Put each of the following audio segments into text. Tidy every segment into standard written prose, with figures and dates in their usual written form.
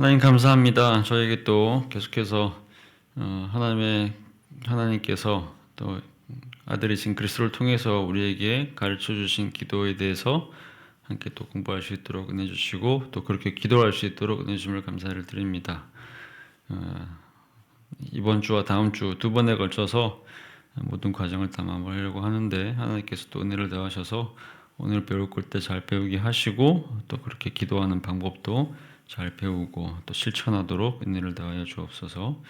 하나님 감사합니다. 저에게 또 계속해서 하나님께서 또 아들이신 그리스도를 통해서 우리에게 가르쳐 주신 기도에 대해서 함께 또 공부할 수 있도록 은혜 주시고 또 그렇게 기도할 수 있도록 은혜 주심을 감사를 드립니다. 이번 주와 다음 주 두 번에 걸쳐서 모든 과정을 다 마무리하려고 하는데 하나님께서 또 은혜를 더하셔서 오늘 배울 때 잘 배우게 하시고 또 그렇게 기도하는 방법도 잘 배우고 또 실천하도록 은혜를 더하여 주옵소서.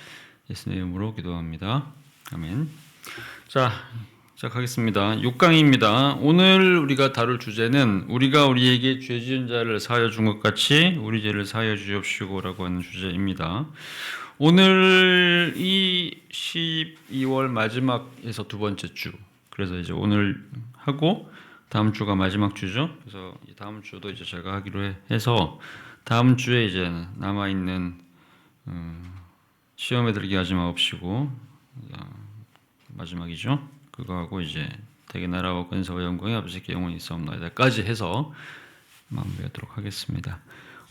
예수님의 이름으로 기도합니다. 아멘. 자, 시작하겠습니다. 6강입니다. 오늘 우리가 다룰 주제는 우리가 우리에게 죄 지은 자를 사하여 준 것 같이 우리 죄를 사하여 주옵시고라고 하는 주제입니다. 오늘 이 12월 마지막에서 두 번째 주. 그래서 이제 오늘 하고 다음 주가 마지막 주죠. 그래서 다음 주도 이제 제가 하기로 해서 다음 주에 이제 남아 있는 시험에 들게 하지 마옵시고 마지막이죠. 그거 하고 이제 대개 나라와 권세와 영광이 아버지께 영원히 있사옵나이다까지 해서 마무리하도록 하겠습니다.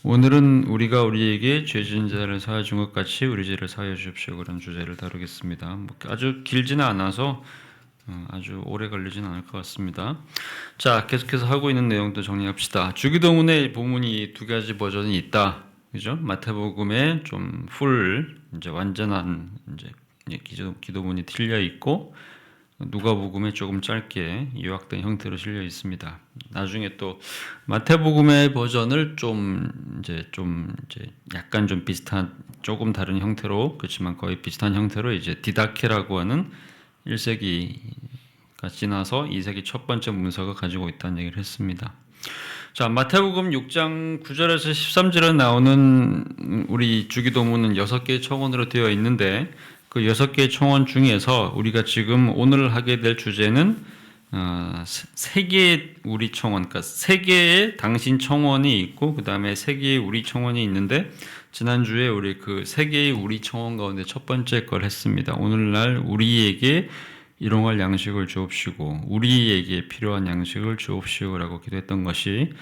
오늘은 우리가 우리에게 죄 지은 자를 사하여 준 것 같이 우리 죄를 사하여 주십시오 그런 주제를 다루겠습니다. 아주 길지는 않아서 아주 오래 걸리진 않을 것 같습니다. 자, 계속해서 하고 있는 내용도 정리합시다. 주기도문의 본문이 두 가지 버전이 있다. 그죠? 마태복음에 좀 이제 완전한 이제 기도문이 틀려 있고 누가복음에 조금 짧게 요약된 형태로 실려 있습니다. 나중에 또 마태복음의 버전을 이제 약간 좀 비슷한 조금 다른 형태로 그렇지만 거의 비슷한 형태로 이제 디다케라고 하는 1세기가 지나서 2세기 첫 번째 문서가 가지고 있다는 얘기를 했습니다. 자, 마태복음 6장 9절에서 13절에 나오는 우리 주기도문은 6개의 청원으로 되어 있는데 그 6개의 청원 중에서 우리가 지금 오늘 하게 될 주제는 3개의 우리 청원, 그러니까 3개의 당신 청원이 있고 그 다음에 3개의 우리 청원이 있는데 지난주에 우리 그 3개의 우리 청원 가운데 첫 번째 걸 했습니다. 오늘날 우리에게 일용할 양식을 주옵시고 우리에게 필요한 양식을 주옵시고라고 기도했던 것이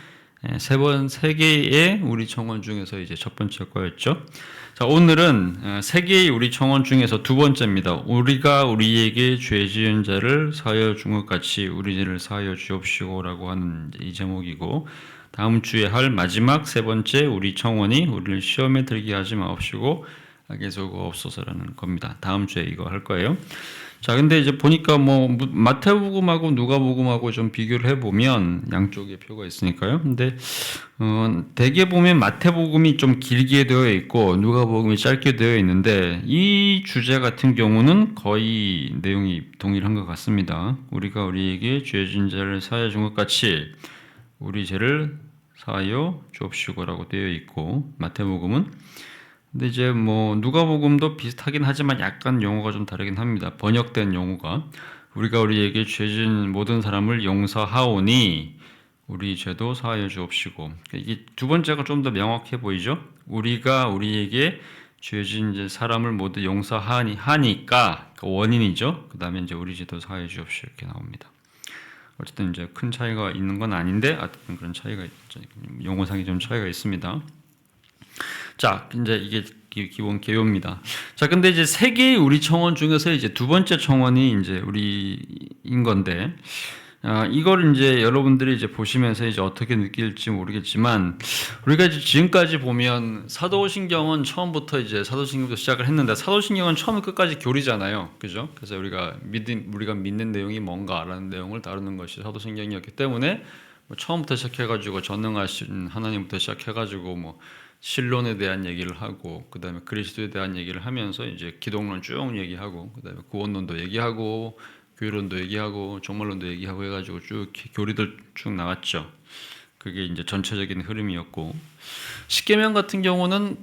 3개의 우리 청원 중에서 이제 첫 번째 거였죠. 자, 오늘은 3개의 우리 청원 중에서 두 번째입니다. 우리가 우리에게 죄 지은 자를 사하여 준 것 같이 우리 죄를 사하여 주옵시고라고 하는 이 제목이고 다음 주에 할 마지막 세 번째 우리 청원이 우리를 시험에 들게 하지 마옵시고 악에 속옵소서라는 겁니다. 다음 주에 이거 할 거예요. 자, 근데 이제 보니까 마태복음하고 누가복음하고 좀 비교를 해보면 양쪽에 표가 있으니까요. 근데 대개 보면 마태복음이 좀 길게 되어 있고 누가복음이 짧게 되어 있는데 이 주제 같은 경우는 거의 내용이 동일한 것 같습니다. 우리가 우리에게 죄 지은 자를 사하여 준 것 같이 우리 죄를 사하여 주옵시고라고 되어 있고 마태복음은 근데 이제 누가복음도 비슷하긴 하지만 약간 용어가 좀 다르긴 합니다. 번역된 용어가 우리가 우리에게 죄 지은 모든 사람을 용서하오니 우리 죄도 사하여 주옵시고 이게 두 번째가 좀 더 명확해 보이죠? 우리가 우리에게 죄 지은 사람을 모두 용서하니까 그 원인이죠. 그 다음에 이제 우리 죄도 사하여 주옵시고 이렇게 나옵니다. 어쨌든 이제 큰 차이가 있는 건 아닌데 어쨌든 그런 차이가 용어상이 좀 차이가 있습니다. 자, 이제 이게 기본 개요입니다. 자, 근데 이제 3개의 우리 청원 중에서 이제 두 번째 청원이 이제 우리인 건데, 이걸 이제 여러분들이 이제 보시면서 이제 어떻게 느낄지 모르겠지만, 우리가 이제 지금까지 보면 사도신경은 처음부터 이제 사도신경부터 시작을 했는데, 사도신경은 처음부터 끝까지 교리잖아요. 그죠? 그래서 우리가 믿는 내용이 뭔가라는 내용을 다루는 것이 사도신경이었기 때문에, 처음부터 시작해가지고 전능하신 하나님부터 시작해가지고 신론에 대한 얘기를 하고 그다음에 그리스도에 대한 얘기를 하면서 이제 기독론 쭉 얘기하고 그다음에 구원론도 얘기하고 교회론도 얘기하고 종말론도 얘기하고 해가지고 쭉 교리들 쭉 나왔죠. 그게 이제 전체적인 흐름이었고 십계명 같은 경우는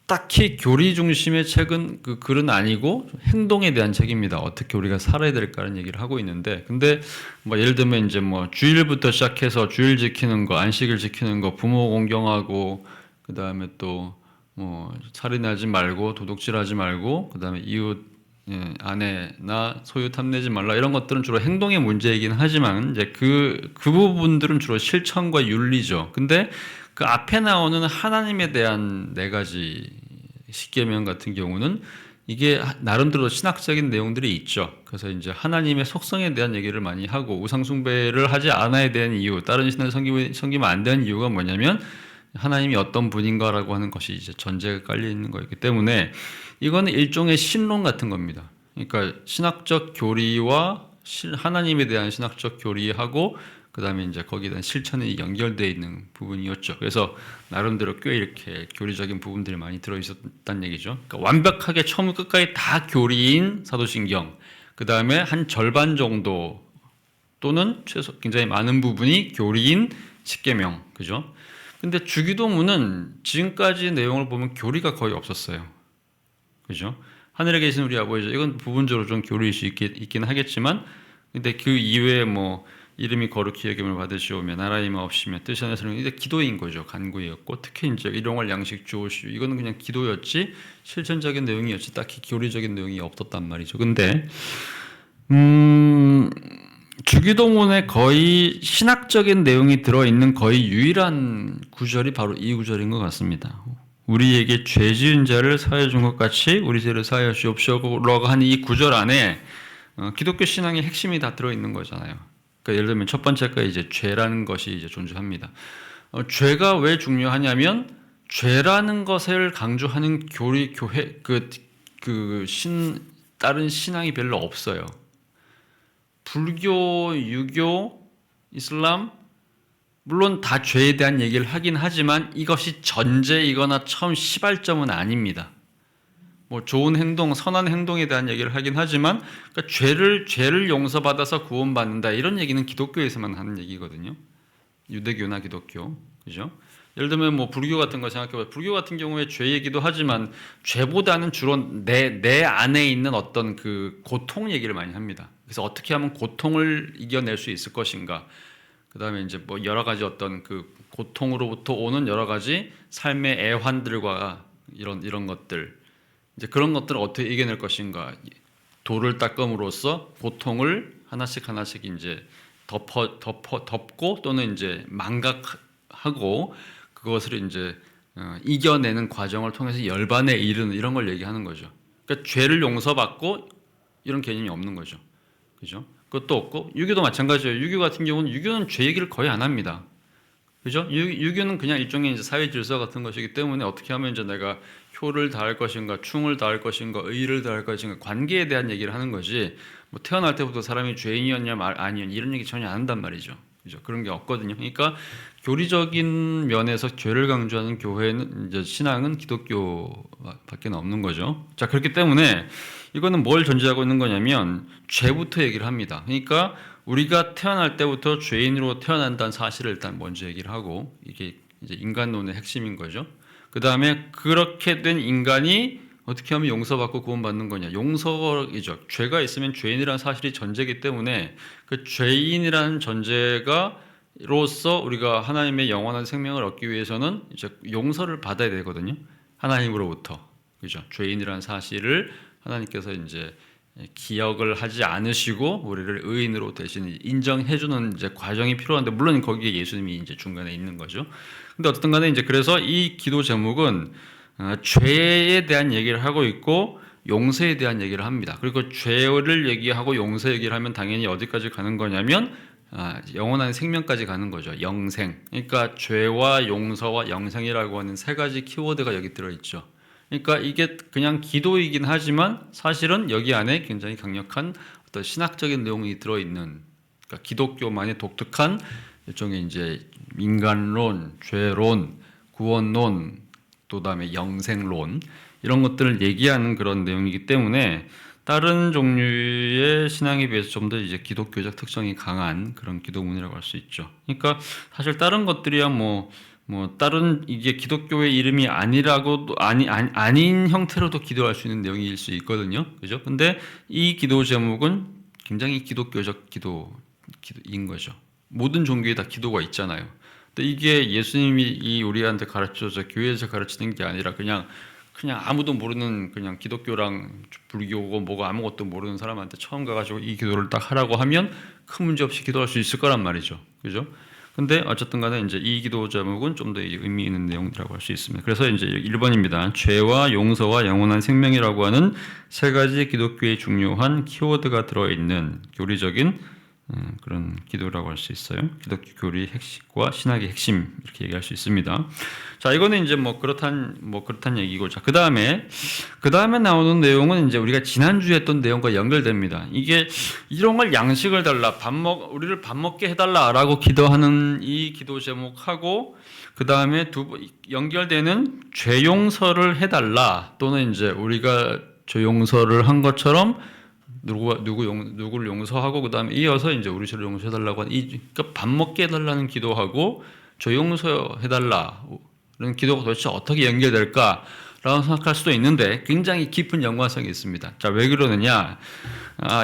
딱히 교리 중심의 책은 그 글은 아니고 행동에 대한 책입니다. 어떻게 우리가 살아야 될까라는 얘기를 하고 있는데, 근데 예를 들면 이제 주일부터 시작해서 주일 지키는 거, 안식일 지키는 거, 부모 공경하고 그 다음에 또 살인하지 말고 도둑질하지 말고 그 다음에 이웃 아내나 소유 탐내지 말라 이런 것들은 주로 행동의 문제이긴 하지만 이제 그 부분들은 주로 실천과 윤리죠. 근데 그 앞에 나오는 하나님에 대한 네 가지 십계명 같은 경우는 이게 나름대로 신학적인 내용들이 있죠. 그래서 이제 하나님의 속성에 대한 얘기를 많이 하고 우상숭배를 하지 않아야 되는 이유, 다른 신을 섬기면 안 되는 이유가 뭐냐면 하나님이 어떤 분인가라고 하는 것이 이제 전제가 깔려 있는 거이기 때문에 이거는 일종의 신론 같은 겁니다. 그러니까 신학적 교리와 하나님에 대한 신학적 교리하고 그다음에 이제 거기에 대한 실천이 연결되어 있는 부분이었죠. 그래서 나름대로 꽤 이렇게 교리적인 부분들이 많이 들어 있었다는 얘기죠. 그러니까 완벽하게 처음부터 끝까지 다 교리인 사도신경, 그다음에 한 절반 정도 또는 최소 굉장히 많은 부분이 교리인 십계명, 그죠? 근데 주기도문은 지금까지 내용을 보면 교리가 거의 없었어요. 그죠? 하늘에 계신 우리 아버지, 이건 부분적으로 좀 교리일 수 있긴 하겠지만, 근데 그 이외에 뭐, 이름이 거룩히 여김을 받으시오며, 나라의 마옵시며, 뜻이 하나서는 이제 기도인 거죠. 간구였고, 특히 이제 일용할 양식 주오시오. 이거는 그냥 기도였지, 실천적인 내용이었지, 딱히 교리적인 내용이 없었단 말이죠. 근데, 주기도문에 거의 신학적인 내용이 들어있는 거의 유일한 구절이 바로 이 구절인 것 같습니다. 우리에게 죄 지은 자를 사하여 준 것 같이 우리 죄를 사하여 주옵시오라고 하는 이 구절 안에 기독교 신앙의 핵심이 다 들어있는 거잖아요. 그러니까 예를 들면 첫 번째가 이제 죄라는 것이 이제 존재합니다. 죄가 왜 중요하냐면 죄라는 것을 강조하는 교회 다른 신앙이 별로 없어요. 불교, 유교, 이슬람 물론 다 죄에 대한 얘기를 하긴 하지만 이것이 전제이거나 처음 시발점은 아닙니다. 뭐 좋은 행동, 선한 행동에 대한 얘기를 하긴 하지만 그러니까 죄를 용서받아서 구원받는다 이런 얘기는 기독교에서만 하는 얘기거든요. 유대교나 기독교, 그죠? 예를 들면 뭐 불교 같은 거 생각해봐요. 불교 같은 경우에 죄 얘기도 하지만 죄보다는 주로 내 안에 있는 어떤 그 고통 얘기를 많이 합니다. 그래서 어떻게 하면 고통을 이겨낼 수 있을 것인가. 그 다음에 이제 뭐 여러 가지 어떤 그 고통으로부터 오는 여러 가지 삶의 애환들과 이런 것들. 이제 그런 것들을 어떻게 이겨낼 것인가. 돌을 닦음으로써 고통을 하나씩 이제 덮고 또는 이제 망각하고 그것을 이제 이겨내는 과정을 통해서 열반에 이르는 이런 걸 얘기하는 거죠. 그러니까 죄를 용서받고 이런 개념이 없는 거죠. 그죠? 그것도 없고 유교도 마찬가지예요. 유교 같은 경우는 유교는 죄 얘기를 거의 안 합니다. 그죠? 유교는 그냥 일종의 이제 사회 질서 같은 것이기 때문에 어떻게 하면 이제 내가 효를 다할 것인가, 충을 다할 것인가, 의를 다할 것인가, 관계에 대한 얘기를 하는 거지. 뭐 태어날 때부터 사람이 죄인이었냐 아니었냐 이런 얘기 전혀 안 한단 말이죠. 그죠? 그런 게 없거든요. 그러니까 교리적인 면에서 죄를 강조하는 교회는 이제 신앙은 기독교밖에 없는 거죠. 자, 그렇기 때문에 이거는 뭘 전제하고 있는 거냐면 죄부터 얘기를 합니다. 그러니까 우리가 태어날 때부터 죄인으로 태어난다는 사실을 일단 먼저 얘기를 하고 이게 이제 인간론의 핵심인 거죠. 그 다음에 그렇게 된 인간이 어떻게 하면 용서받고 구원받는 거냐? 용서이죠. 죄가 있으면 죄인이라는 사실이 전제이기 때문에 그 죄인이라는 전제가로서 우리가 하나님의 영원한 생명을 얻기 위해서는 이제 용서를 받아야 되거든요. 하나님으로부터. 그죠? 죄인이라는 사실을 하나님께서 이제 기억을 하지 않으시고 우리를 의인으로 대신 인정해주는 이제 과정이 필요한데 물론 거기에 예수님이 이제 중간에 있는 거죠. 근데 어쨌든 간에 이제 그래서 이 기도 제목은 죄에 대한 얘기를 하고 있고 용서에 대한 얘기를 합니다. 그리고 죄를 얘기하고 용서 얘기를 하면 당연히 어디까지 가는 거냐면 영원한 생명까지 가는 거죠. 영생. 그러니까 죄와 용서와 영생이라고 하는 세 가지 키워드가 여기 들어있죠. 그러니까 이게 그냥 기도이긴 하지만 사실은 여기 안에 굉장히 강력한 어떤 신학적인 내용이 들어있는 그러니까 기독교만의 독특한 일종의 이제 인간론, 죄론, 구원론, 또 다음에 영생론 이런 것들을 얘기하는 그런 내용이기 때문에 다른 종류의 신앙에 비해서 좀 더 이제 기독교적 특성이 강한 그런 기도문이라고 할 수 있죠. 그러니까 사실 다른 것들이야 뭐 다른 이게 기독교의 이름이 아니라고도 아닌 형태로도 기도할 수 있는 내용일 수 있거든요. 그죠? 근데 이 기도 제목은 굉장히 기독교적 기도인 거죠. 모든 종교에 다 기도가 있잖아요. 근데 이게 예수님이 우리한테 가르쳐서 교회에서 가르치는 게 아니라 그냥 그냥 아무도 모르는 그냥 기독교랑 불교고 뭐고 아무것도 모르는 사람한테 처음 가가지고 이 기도를 딱 하라고 하면 큰 문제 없이 기도할 수 있을 거란 말이죠. 그죠? 근데 어쨌든 간에 이제 이 기도 제목은 좀 더 의미 있는 내용이라고 할 수 있습니다. 그래서 이제 1번입니다. 죄와 용서와 영원한 생명이라고 하는 세 가지 기독교의 중요한 키워드가 들어있는 교리적인 그런 기도라고 할 수 있어요. 기독교 교리 핵심과 신학의 핵심 이렇게 얘기할 수 있습니다. 자, 이거는 이제 뭐 그렇단 얘기고, 자, 그 다음에 나오는 내용은 이제 우리가 지난주에 했던 내용과 연결됩니다. 이게 이런 걸 양식을 달라, 우리를 밥 먹게 해달라라고 기도하는 이 기도 제목하고 그 다음에 연결되는 죄 용서를 해달라, 또는 이제 우리가 죄 용서를 한 것처럼 누구를 용서하고 그 다음에 이어서 이제 우리 죄를 용서해달라고 하는 그러니까 밥 먹게 해달라는 기도하고 죄 용서해달라는 기도가 도대체 어떻게 연결될까라고 생각할 수도 있는데 굉장히 깊은 연관성이 있습니다. 자, 왜 그러느냐?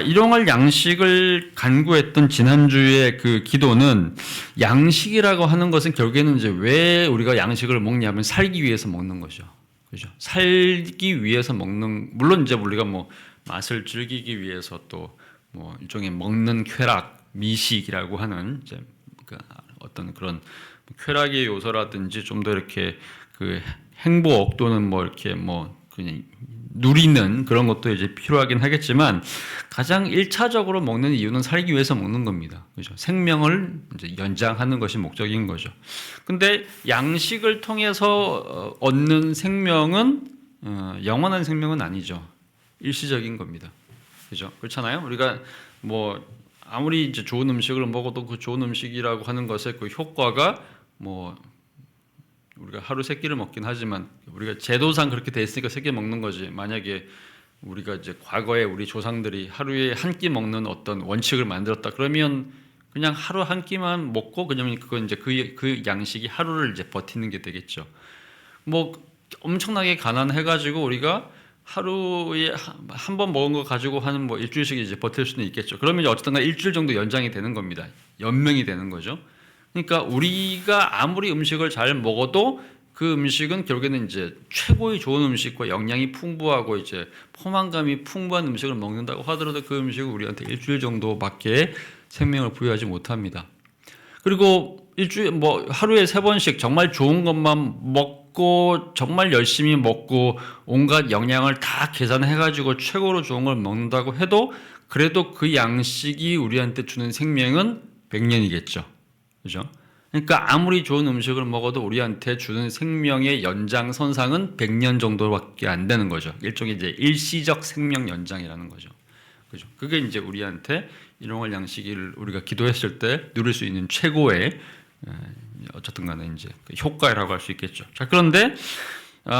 일용할 양식을 간구했던 지난주의 그 기도는, 양식이라고 하는 것은 결국에는 이제 왜 우리가 양식을 먹냐면 살기 위해서 먹는 거죠. 그죠? 살기 위해서 먹는, 물론 이제 우리가 뭐 맛을 즐기기 위해서 또 뭐 일종의 먹는 쾌락, 미식이라고 하는 이제 그 어떤 그런 쾌락의 요소라든지 좀 더 이렇게 그 행복 또는 뭐 이렇게 뭐 그냥 누리는 그런 것도 이제 필요하긴 하겠지만, 가장 1차적으로 먹는 이유는 살기 위해서 먹는 겁니다. 그죠? 생명을 이제 연장하는 것이 목적인 거죠. 근데 양식을 통해서 얻는 생명은 영원한 생명은 아니죠. 일시적인 겁니다. 그죠? 그렇잖아요? 우리가 뭐 아무리 이제 좋은 음식을 먹어도 그 좋은 음식이라고 하는 것의 그 효과가 뭐 우리가 하루 세 끼를 먹긴 하지만 우리가 제도상 그렇게 돼 있으니까 세 끼 먹는 거지. 만약에 우리가 이제 과거에 우리 조상들이 하루에 한 끼 먹는 어떤 원칙을 만들었다 그러면 그냥 하루 한 끼만 먹고 그냥 그건 이제 그 양식이 하루를 이제 버티는 게 되겠죠. 뭐 엄청나게 가난해가지고 우리가 하루에 한 번 먹은 거 가지고 한 뭐 일주일씩 이제 버틸 수는 있겠죠. 그러면 어쨌든가 일주일 정도 연장이 되는 겁니다. 연명이 되는 거죠. 그러니까 우리가 아무리 음식을 잘 먹어도 그 음식은 결국에는 이제 최고의 좋은 음식과 영양이 풍부하고 이제 포만감이 풍부한 음식을 먹는다고 하더라도 그 음식은 우리한테 일주일 정도밖에 생명을 부여하지 못합니다. 그리고 일주일 뭐 하루에 3번씩 정말 좋은 것만 먹고 정말 열심히 먹고 온갖 영양을 다 계산해가지고 최고로 좋은 걸 먹는다고 해도 그래도 그 양식이 우리한테 주는 생명은 100년이겠죠. 그죠? 그러니까 아무리 좋은 음식을 먹어도 우리한테 주는 생명의 연장선상은 100년 정도밖에 안 되는 거죠. 일종의 이제 일시적 생명 연장이라는 거죠. 그죠? 그게 이제 우리한테 일용할 양식을 우리가 기도했을 때 누릴 수 있는 최고의 어쨌든 간에 이제 효과라고 할 수 있겠죠. 자, 그런데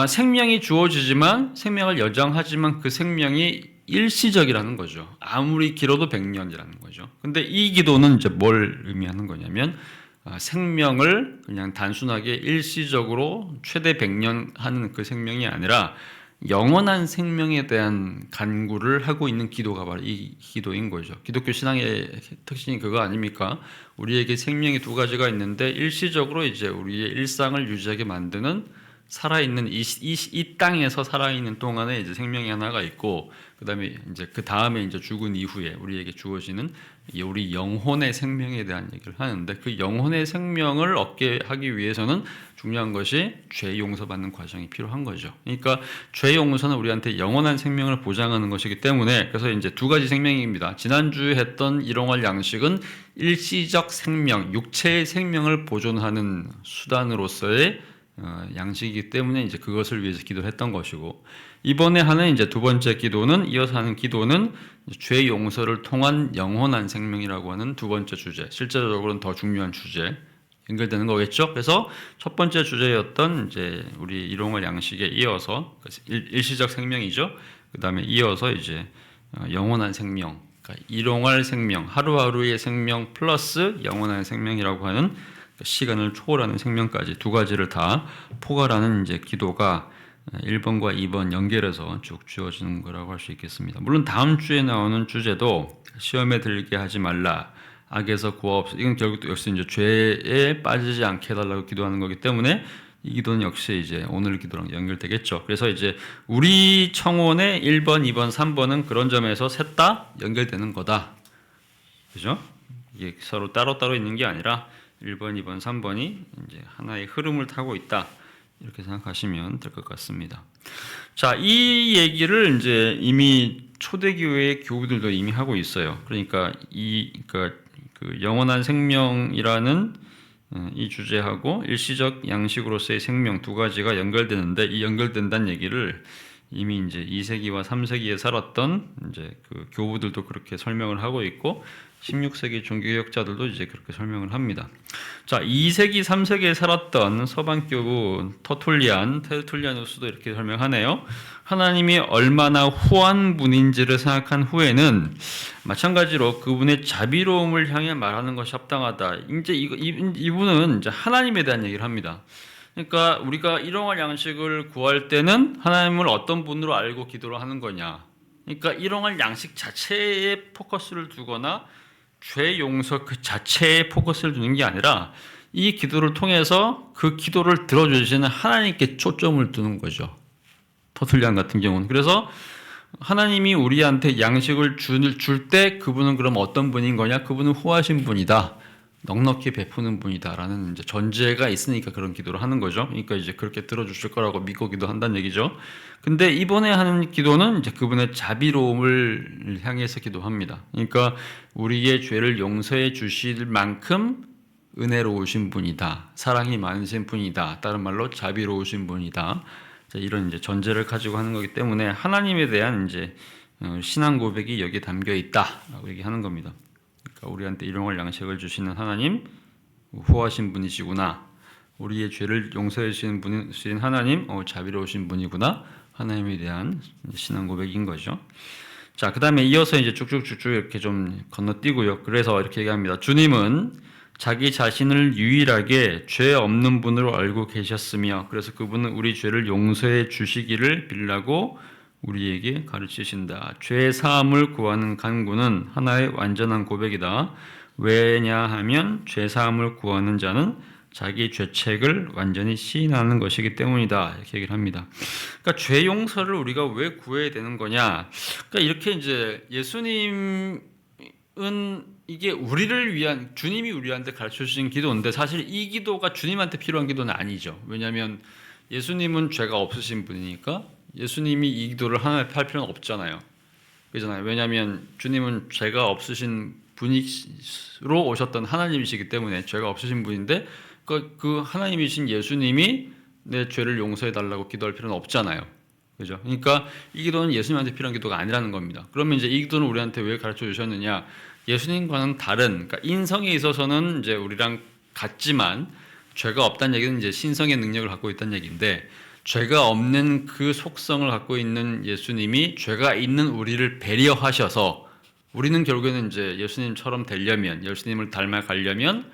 생명이 주어지지만 생명을 연장하지만 그 생명이 일시적이라는 거죠. 아무리 길어도 100년이라는 거죠. 근데 이 기도는 이제 뭘 의미하는 거냐면 생명을 그냥 단순하게 일시적으로 최대 100년 하는 그 생명이 아니라 영원한 생명에 대한 간구를 하고 있는 기도가 바로 이 기도인 거죠. 기독교 신앙의 특징이 그거 아닙니까? 우리에게 생명이 두 가지가 있는데 일시적으로 이제 우리의 일상을 유지하게 만드는 살아있는 이 땅에서 살아있는 동안에 이제 생명이 하나가 있고, 그다음에 이제 죽은 이후에 우리에게 주어지는 우리 영혼의 생명에 대한 얘기를 하는데, 그 영혼의 생명을 얻게 하기 위해서는 중요한 것이 죄 용서받는 과정이 필요한 거죠. 그러니까 죄 용서는 우리한테 영원한 생명을 보장하는 것이기 때문에, 그래서 이제 두 가지 생명입니다. 지난주에 했던 일용할 양식은 일시적 생명, 육체의 생명을 보존하는 수단으로서의 양식이기 때문에 이제 그것을 위해서 기도했던 것이고, 이번에 하는 이제 두 번째 기도는, 이어서 하는 기도는 죄 용서를 통한 영원한 생명이라고 하는 두 번째 주제, 실제적으로는 더 중요한 주제 연결되는 거겠죠. 그래서 첫 번째 주제였던 이제 우리 일용할 양식에 이어서 일시적 생명이죠. 그 다음에 이어서 이제 영원한 생명, 그러니까 일용할 생명, 하루하루의 생명 플러스 영원한 생명이라고 하는 시간을 초월하는 생명까지 두 가지를 다 포괄하는 이제 기도가 1번과 2번 연결해서 쭉 주어지는 거라고 할 수 있겠습니다. 물론 다음 주에 나오는 주제도 시험에 들게 하지 말라, 악에서 구하옵소서, 이건 결국 역시 이제 죄에 빠지지 않게 해달라고 기도하는 거기 때문에 이 기도는 역시 이제 오늘 기도랑 연결되겠죠. 그래서 이제 우리 청원의 1번, 2번, 3번은 그런 점에서 셋 다 연결되는 거다. 그죠? 이게 서로 따로따로 있는 게 아니라 1번, 2번, 3번이 이제 하나의 흐름을 타고 있다. 이렇게 생각하시면 될 것 같습니다. 자, 이 얘기를 이제 이미 초대교회의 교우들도 이미 하고 있어요. 그러니까 그러니까 그 영원한 생명이라는 이 주제하고 일시적 양식으로서의 생명 두 가지가 연결되는데, 이 연결된다는 얘기를 이미 이제 2세기와 3세기에 살았던 이제 그 교우들도 그렇게 설명을 하고 있고 16세기 종교개혁자들도 이제 그렇게 설명을 합니다. 자, 2세기, 3세기에 살았던 서방 교우 테르툴리아누스도 이렇게 설명하네요. 하나님이 얼마나 후한 분인지를 생각한 후에는 마찬가지로 그분의 자비로움을 향해 말하는 것이 합당하다. 이제 이분은 이제 하나님에 대한 얘기를 합니다. 그러니까 우리가 일용할 양식을 구할 때는 하나님을 어떤 분으로 알고 기도를 하는 거냐. 그러니까 일용할 양식 자체에 포커스를 두거나 죄 용서 그 자체에 포커스를 두는 게 아니라 이 기도를 통해서 그 기도를 들어주시는 하나님께 초점을 두는 거죠. 터툴리안 같은 경우는. 그래서 하나님이 우리한테 양식을 줄 때 그분은 그럼 어떤 분인 거냐? 그분은 후하신 분이다. 넉넉히 베푸는 분이다라는 이제 전제가 있으니까 그런 기도를 하는 거죠. 그러니까 이제 그렇게 들어주실 거라고 믿고 기도한다는 얘기죠. 근데 이번에 하는 기도는 이제 그분의 자비로움을 향해서 기도합니다. 그러니까 우리의 죄를 용서해 주실 만큼 은혜로우신 분이다. 사랑이 많으신 분이다. 다른 말로 자비로우신 분이다. 이런 이제 전제를 가지고 하는 거기 때문에 하나님에 대한 이제 신앙 고백이 여기에 담겨 있다라고 얘기하는 겁니다. 그러니까 우리한테 일용할 양식을 주시는 하나님, 후하신 분이시구나. 우리의 죄를 용서해 주시는 분이신 하나님, 자비로우신 분이구나. 하나님에 대한 신앙 고백인 거죠. 자, 그다음에 이어서 이제 쭉쭉쭉쭉 이렇게 좀 건너뛰고요. 그래서 이렇게 얘기합니다. 주님은 자기 자신을 유일하게 죄 없는 분으로 알고 계셨으며, 그래서 그분은 우리 죄를 용서해 주시기를 빌라고 우리에게 가르치신다. 죄 사함을 구하는 간구는 하나의 완전한 고백이다. 왜냐하면 죄 사함을 구하는 자는 자기 죄책을 완전히 시인하는 것이기 때문이다. 이렇게 얘기를 합니다. 그러니까 죄 용서를 우리가 왜 구해야 되는 거냐? 그러니까 이렇게 이제 예수님은 이게 우리를 위한, 주님이 우리한테 가르쳐 주신 기도인데 사실 이 기도가 주님한테 필요한 기도는 아니죠. 왜냐하면 예수님은 죄가 없으신 분이니까 예수님이 이 기도를 하나님 앞에 할 필요는 없잖아요. 그렇잖아요. 왜냐하면 주님은 죄가 없으신 분으로 오셨던 하나님이시기 때문에 죄가 없으신 분인데 그 하나님이신 예수님이 내 죄를 용서해 달라고 기도할 필요는 없잖아요. 그죠? 그러니까 이 기도는 예수님한테 필요한 기도가 아니라는 겁니다. 그러면 이제 이 기도는 우리한테 왜 가르쳐 주셨느냐? 예수님과는 다른, 그러니까 인성에 있어서는 이제 우리랑 같지만 죄가 없다는 얘기는 이제 신성의 능력을 갖고 있다는 얘기인데, 죄가 없는 그 속성을 갖고 있는 예수님이 죄가 있는 우리를 배려하셔서 우리는 결국에는 이제 예수님처럼 되려면, 예수님을 닮아가려면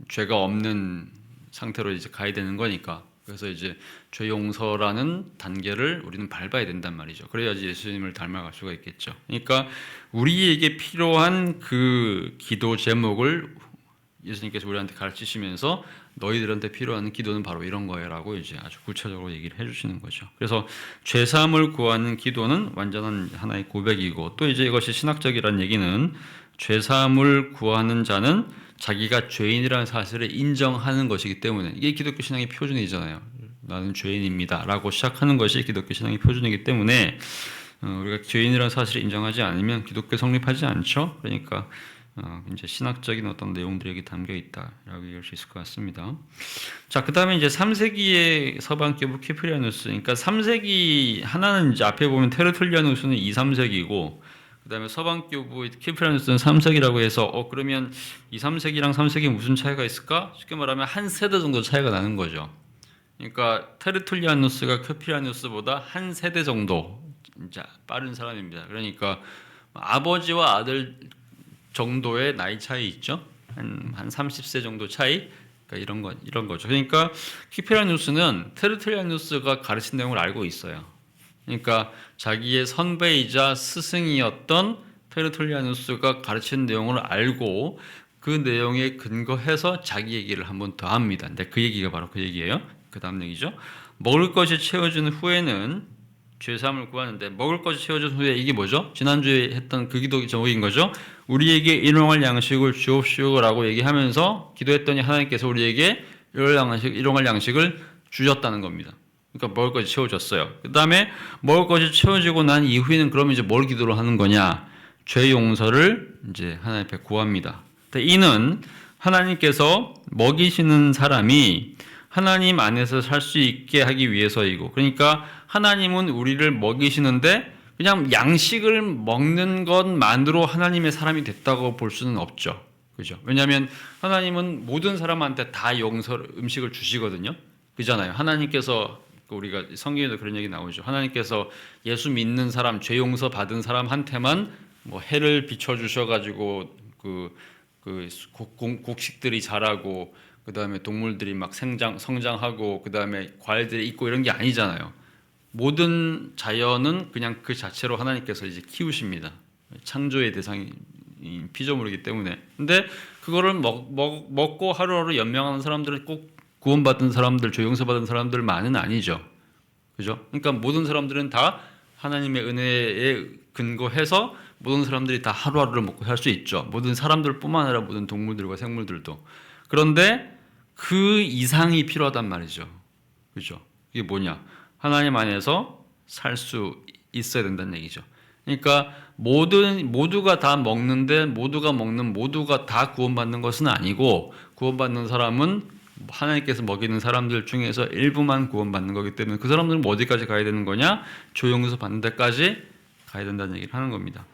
죄가 없는 상태로 이제 가야 되는 거니까. 그래서 이제 죄 용서라는 단계를 우리는 밟아야 된단 말이죠. 그래야지 예수님을 닮아갈 수가 있겠죠. 그러니까 우리에게 필요한 그 기도 제목을 예수님께서 우리한테 가르치시면서 너희들한테 필요한 기도는 바로 이런 거야라고 이제 아주 구체적으로 얘기를 해주시는 거죠. 그래서 죄 사함을 구하는 기도는 완전한 하나의 고백이고, 또 이제 이것이 신학적이라는 얘기는 죄 사함을 구하는 자는 자기가 죄인이라는 사실을 인정하는 것이기 때문에, 이게 기독교 신앙의 표준이잖아요. 나는 죄인입니다라고 시작하는 것이 기독교 신앙의 표준이기 때문에 우리가 죄인이라는 사실을 인정하지 않으면 기독교 성립하지 않죠. 그러니까 이제 신학적인 어떤 내용들이 여기 담겨 있다라고 얘기할 수 있을 것 같습니다. 자, 그다음에 이제 3세기의 서방교부 키프리아누스, 그러니까 3세기 하나는 이제 앞에 보면 테르툴리아누스는 2, 3세기고, 그다음에 서방교부 키프리아누스는 3세기라고 해서 그러면 2, 3세기랑 3세기 무슨 차이가 있을까? 쉽게 말하면 한 세대 정도 차이가 나는 거죠. 그러니까 테르툴리아누스가 키프리아누스보다 한 세대 정도 진짜 빠른 사람입니다. 그러니까 아버지와 아들 정도의 나이 차이 있죠. 한 30세 정도 차이. 그러니까 이런 거죠. 그러니까 키프리아누스는 테르툴리아누스가 가르친 내용을 알고 있어요. 그러니까 자기의 선배이자 스승이었던 테르툴리아누스가 가르친 내용을 알고 그 내용에 근거해서 자기 얘기를 한번 더 합니다. 근데 그 얘기가 바로 그 얘기예요. 그 다음 얘기죠. 먹을 것이 채워진 후에는 죄사함을 구하는데, 먹을 것이 채워진 후에 이게 뭐죠? 지난주에 했던 그 기도 제목인 거죠. 우리에게 일용할 양식을 주옵시오라고 얘기하면서 기도했더니 하나님께서 우리에게 일용할 양식을 주셨다는 겁니다. 그러니까 먹을 것이 채워졌어요. 그 다음에 먹을 것이 채워지고 난 이후에는 그럼 이제 뭘 기도를 하는 거냐? 죄 용서를 이제 하나님 앞에 구합니다. 이는 하나님께서 먹이시는 사람이 하나님 안에서 살 수 있게 하기 위해서이고, 그러니까 하나님은 우리를 먹이시는데 그냥 양식을 먹는 것만으로 하나님의 사람이 됐다고 볼 수는 없죠. 그죠? 왜냐하면 하나님은 모든 사람한테 다 음식을 주시거든요. 그잖아요. 하나님께서, 우리가 성경에도 그런 얘기 나오죠. 하나님께서 예수 믿는 사람, 죄 용서 받은 사람한테만 뭐 해를 비춰 주셔가지고 곡식들이 자라고, 그 다음에 동물들이 막 성장하고, 그 다음에 과일들이 있고 이런 게 아니잖아요. 모든 자연은 그냥 그 자체로 하나님께서 이제 키우십니다. 창조의 대상이 피조물이기 때문에. 근데 그거를 먹고 하루하루 연명하는 사람들은 꼭 구원받은 사람들, 죄 용서받은 사람들만은 아니죠. 그죠? 그러니까 모든 사람들은 다 하나님의 은혜에 근거해서 모든 사람들이 다 하루하루를 먹고 살 수 있죠. 모든 사람들뿐만 아니라 모든 동물들과 생물들도. 그런데 그 이상이 필요하단 말이죠. 그죠? 이게 뭐냐? 하나님 안에서 살 수 있어야 된다는 얘기죠. 그러니까 모두가 다 먹는데 모두가 다 구원받는 것은 아니고, 구원받는 사람은 하나님께서 먹이는 사람들 중에서 일부만 구원받는 거기 때문에 그 사람들은 어디까지 가야 되는 거냐? 죄 용서 받는 데까지 가야 된다는 얘기를 하는 겁니다.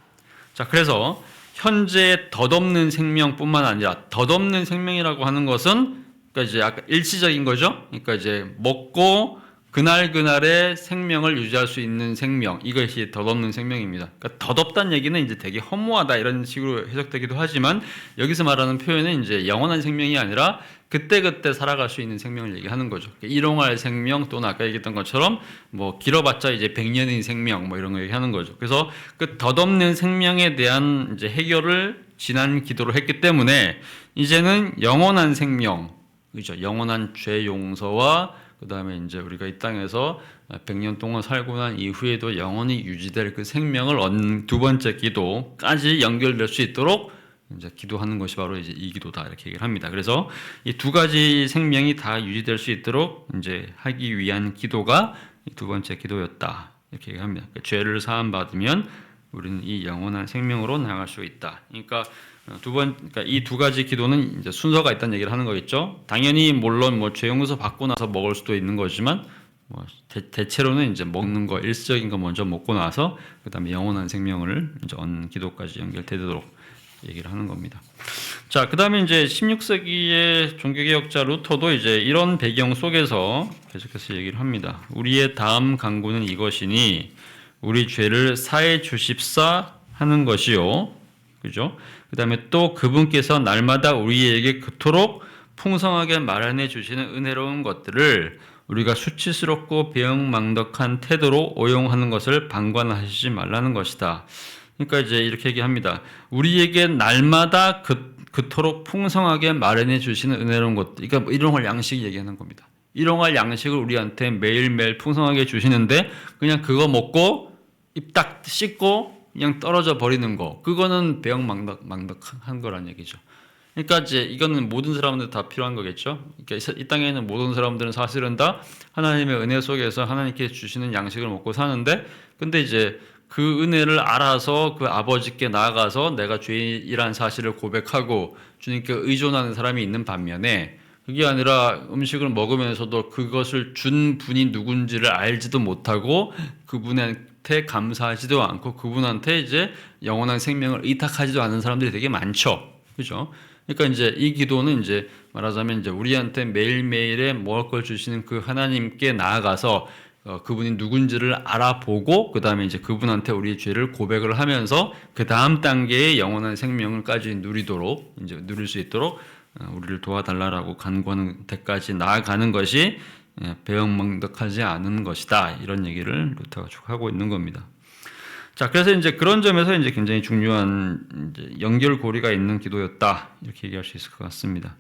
자, 그래서 현재 덧없는 생명뿐만 아니라, 덧없는 생명이라고 하는 것은 그러니까 이제 아까 일시적인 거죠. 그러니까 이제 먹고 그날의 생명을 유지할 수 있는 생명, 이것이 덧없는 생명입니다. 그러니까 덧없다는 얘기는 이제 되게 허무하다 이런 식으로 해석되기도 하지만, 여기서 말하는 표현은 이제 영원한 생명이 아니라 그때그때 살아갈 수 있는 생명을 얘기하는 거죠. 일용할 생명, 또는 아까 얘기했던 것처럼 뭐 길어봤자 이제 100년의 생명 뭐 이런 거 얘기하는 거죠. 그래서 그 덧없는 생명에 대한 이제 해결을 지난 기도로 했기 때문에 이제는 영원한 생명, 그죠? 영원한 죄 용서와 그 다음에 이제 우리가 이 땅에서 100년 동안 살고 난 이후에도 영원히 유지될 그 생명을 얻는 두 번째 기도까지 연결될 수 있도록 이제 기도하는 것이 바로 이제 이 기도다, 이렇게 얘기를 합니다. 그래서 이 두 가지 생명이 다 유지될 수 있도록 이제 하기 위한 기도가 이 두 번째 기도였다, 이렇게 얘기합니다. 그러니까 죄를 사함 받으면 우리는 이 영원한 생명으로 나아갈 수 있다. 그러니까 그러니까 이 두 가지 기도는 이제 순서가 있다는 얘기를 하는 거겠죠. 당연히 물론 뭐 죄 용서 받고 나서 먹을 수도 있는 거지만, 뭐 대체로는 이제 먹는 거, 일시적인 거 먼저 먹고 나서 그다음에 영원한 생명을 이제 얻는 기도까지 연결되도록 얘기를 하는 겁니다. 자, 그다음에 이제 16세기의 종교개혁자 루터도 이제 이런 배경 속에서 계속해서 얘기를 합니다. 우리의 다음 간구는 이것이니 우리 죄를 사해 주십사 하는 것이요. 그죠? 그다음에 또 그분께서 날마다 우리에게 그토록 풍성하게 마련해 주시는 은혜로운 것들을 우리가 수치스럽고 배영망덕한 태도로 오용하는 것을 방관하시지 말라는 것이다. 그러니까 이제 이렇게 얘기합니다. 우리에게 날마다 그토록 풍성하게 마련해 주시는 은혜로운 것들, 그러니까 일용할 양식 얘기하는 겁니다. 일용할 양식을 우리한테 매일매일 풍성하게 주시는데 그냥 그거 먹고 입 딱 씻고 그냥 떨어져 버리는 거, 그거는 배영망덕한 거란 얘기죠. 그러니까 이제 이거는 모든 사람들 다 필요한 거겠죠. 그러니까 이 땅에 있는 모든 사람들은 사실은 다 하나님의 은혜 속에서 하나님께 주시는 양식을 먹고 사는데, 근데 이제 그 은혜를 알아서 그 아버지께 나아가서 내가 죄인이라는 사실을 고백하고 주님께 의존하는 사람이 있는 반면에, 그게 아니라 음식을 먹으면서도 그것을 준 분이 누군지를 알지도 못하고 그분한테 감사하지도 않고 그분한테 이제 영원한 생명을 의탁하지도 않은 사람들이 되게 많죠. 그죠? 그러니까 이제 이 기도는 이제 말하자면 이제 우리한테 매일매일에 먹을 걸 주시는 그 하나님께 나아가서 그분이 누군지를 알아보고 그다음에 이제 그분한테 우리의 죄를 고백을 하면서 그 다음 단계의 영원한 생명을까지 누리도록, 이제 누릴 수 있도록 우리를 도와달라라고 간구하는 데까지 나아가는 것이 배영망덕하지 않은 것이다, 이런 얘기를 루터가 쭉 하고 있는 겁니다. 자, 그래서 이제 그런 점에서 이제 굉장히 중요한 이제 연결고리가 있는 기도였다, 이렇게 얘기할 수 있을 것 같습니다.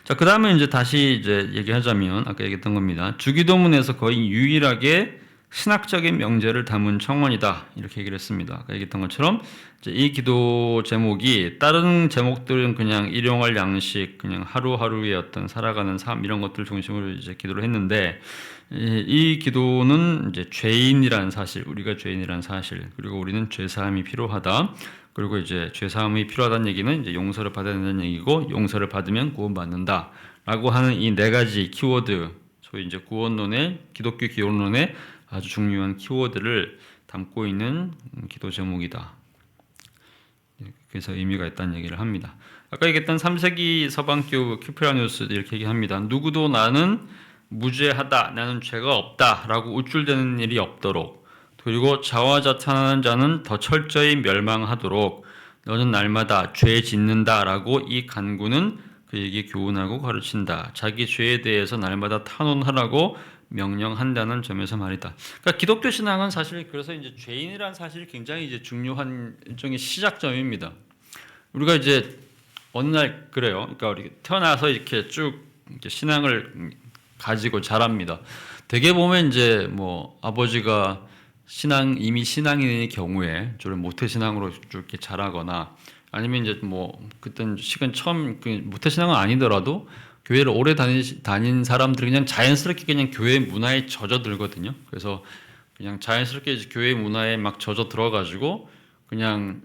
자, 그 다음에 이제 다시 이제 얘기하자면 아까 얘기했던 겁니다. 주기도문에서 거의 유일하게 신학적인 명제를 담은 청원이다 이렇게 얘기를 했습니다. 아까 얘기했던 것처럼 이제 이 기도 제목이 다른 제목들은 그냥 일용할 양식, 그냥 하루하루의 어떤 살아가는 삶 이런 것들 중심으로 이제 기도를 했는데 이 기도는 이제 죄인이라는 사실, 우리가 죄인이라는 사실, 그리고 우리는 죄 사함이 필요하다. 그리고 이제 죄 사함이 필요하다는 얘기는 이제 용서를 받아야 된다는 얘기고 용서를 받으면 구원받는다라고 하는 이 네 가지 키워드, 소위 이제 구원론의 기독교 기원론의 아주 중요한 키워드를 담고 있는 기도 제목이다. 그래서 의미가 있다는 얘기를 합니다. 아까 얘기했던 3세기 서방교 큐프라누스 이렇게 얘기합니다. 누구도 나는 무죄하다, 나는 죄가 없다라고 우쭐대는 일이 없도록, 그리고 자화자찬하는 자는 더 철저히 멸망하도록 너는 날마다 죄 짓는다라고 이 간구는 그에게 교훈하고 가르친다. 자기 죄에 대해서 날마다 탄원하라고 명령한다는 점에서 말이다. 그러니까 기독교 신앙은 사실 그래서 이제 죄인이라는 사실이 굉장히 이제 중요한 일종의 시작점입니다. 우리가 이제 어느 날 그래요. 그러니까 우리 태어나서 이렇게 쭉 이렇게 신앙을 가지고 자랍니다. 대개 보면 이제 뭐 아버지가 이미 신앙인의 경우에 저를 모태 신앙으로 이렇게 자라거나 아니면 이제 뭐 그땐 시간 처음 모태 신앙은 아니더라도 교회를 오래 다닌 사람들이 그냥 자연스럽게 그냥 교회 문화에 젖어들거든요. 그래서 그냥 자연스럽게 이제 교회 문화에 막 젖어 들어가지고 그냥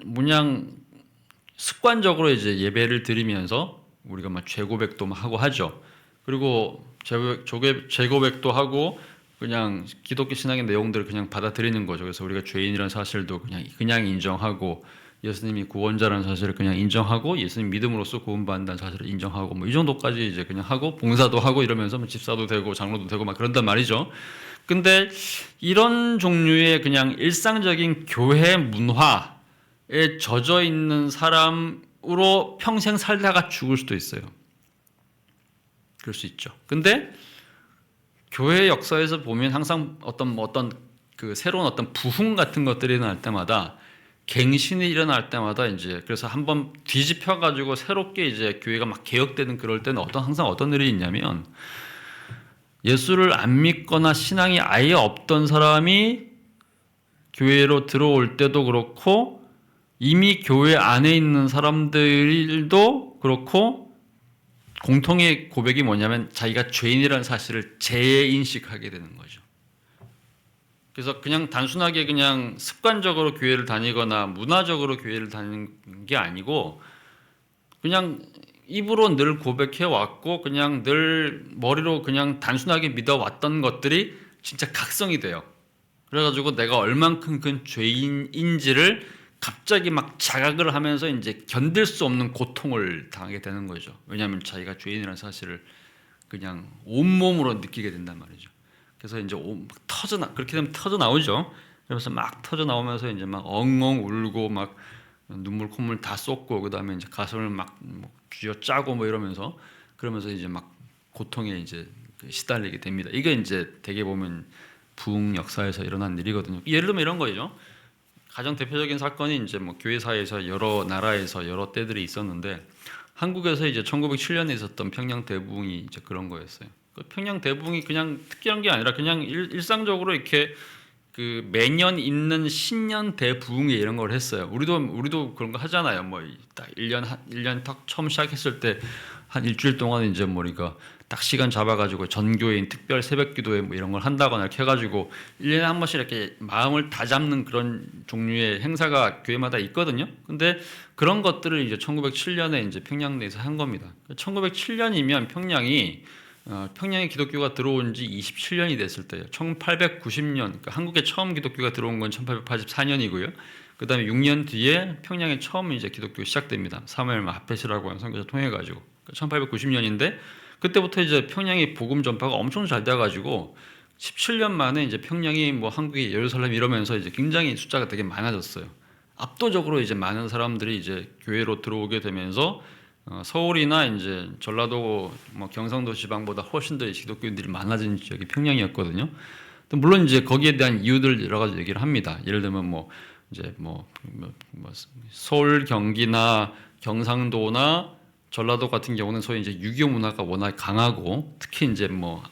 습관적으로 이제 예배를 드리면서 우리가 막 죄고백도 하고 하죠. 그리고 죄고백도 하고 그냥 기독교 신앙의 내용들을 그냥 받아들이는 거죠. 그래서 우리가 죄인이라는 사실도 그냥 인정하고 예수님이 구원자라는 사실을 그냥 인정하고 예수님 믿음으로써 구원받는다는 사실을 인정하고 뭐 이 정도까지 이제 그냥 하고 봉사도 하고 이러면서 뭐 집사도 되고 장로도 되고 막 그런단 말이죠. 근데 이런 종류의 그냥 일상적인 교회 문화에 젖어 있는 사람으로 평생 살다가 죽을 수도 있어요. 그럴 수 있죠. 근데 교회 역사에서 보면 항상 어떤 그 새로운 어떤 부흥 같은 것들이 일어날 때마다 갱신이 일어날 때마다 이제 그래서 한번 뒤집혀 가지고 새롭게 이제 교회가 막 개혁되는 그럴 때는 항상 어떤 일이 있냐면 예수를 안 믿거나 신앙이 아예 없던 사람이 교회로 들어올 때도 그렇고 이미 교회 안에 있는 사람들도 그렇고 공통의 고백이 뭐냐면 자기가 죄인이라는 사실을 재인식하게 되는 거죠. 그래서 그냥 단순하게 그냥 습관적으로 교회를 다니거나 문화적으로 교회를 다니는 게 아니고 그냥 입으로 늘 고백해 왔고 그냥 늘 머리로 그냥 단순하게 믿어왔던 것들이 진짜 각성이 돼요. 그래가지고 내가 얼만큼 큰 죄인인지를 갑자기 막 자각을 하면서 이제 견딜 수 없는 고통을 당하게 되는 거죠. 왜냐하면 자기가 죄인이라는 사실을 그냥 온몸으로 느끼게 된단 말이죠. 그래서 이제 그렇게 되면 터져 나오죠. 그래서 막 터져 나오면서 이제 막 엉엉 울고 막 눈물 콧물 다 쏟고 그다음에 이제 가슴을 막 쥐어짜고 뭐 이러면서 그러면서 이제 막 고통에 이제 시달리게 됩니다. 이게 이제 대개 보면 부흥 역사에서 일어난 일이거든요. 예를 들면 이런 거죠. 가장 대표적인 사건이 이제 뭐 교회사에서 여러 나라에서 여러 때들이 있었는데 한국에서 이제 1907년에 있었던 평양 대부흥이 이제 그런 거였어요. 그 평양 대부흥이 그냥 특이한 게 아니라 그냥 일상적으로 이렇게 그 매년 있는 신년 대부흥회 이런 걸 했어요. 우리도 그런 거 하잖아요. 뭐 딱 1년 딱 처음 시작했을 때 한 일주일 동안 이제 뭐 우리가 딱 시간 잡아가지고 전교인 특별 새벽기도회 뭐 이런 걸 한다거나 이렇게 해가지고 1년에 한 번씩 이렇게 마음을 다 잡는 그런 종류의 행사가 교회마다 있거든요. 근데 그런 것들을 이제 1907년에 이제 평양 내에서 한 겁니다. 1907년이면 평양에 기독교가 들어온 지 27년이 됐을 때예요. 1890년, 그러니까 한국에 처음 기독교가 들어온 건 1884년이고요. 그 다음에 6년 뒤에 평양에 처음 이제 기독교가 시작됩니다. 사무엘 마하펫이라고 하는 선교사 통해 가지고 1890년인데 그때부터 이제 평양의 복음 전파가 엄청 잘 돼가지고 17년 만에 이제 평양이 뭐 한국의 예루살렘 이러면서 이제 굉장히 숫자가 되게 많아졌어요. 압도적으로 이제 많은 사람들이 이제 교회로 들어오게 되면서 서울이나 이제 전라도 뭐 경상도 지방보다 훨씬 더 기독교인들이 많아진 지역이 평양이었거든요. 물론 이제 거기에 대한 이유들 여러 가지 얘기를 합니다. 예를 들면 뭐 이제 뭐 서울, 경기나 경상도나 전라도 같은 경우는 소위 이제 유교 문화가 워낙 강하고 특히 이제 뭐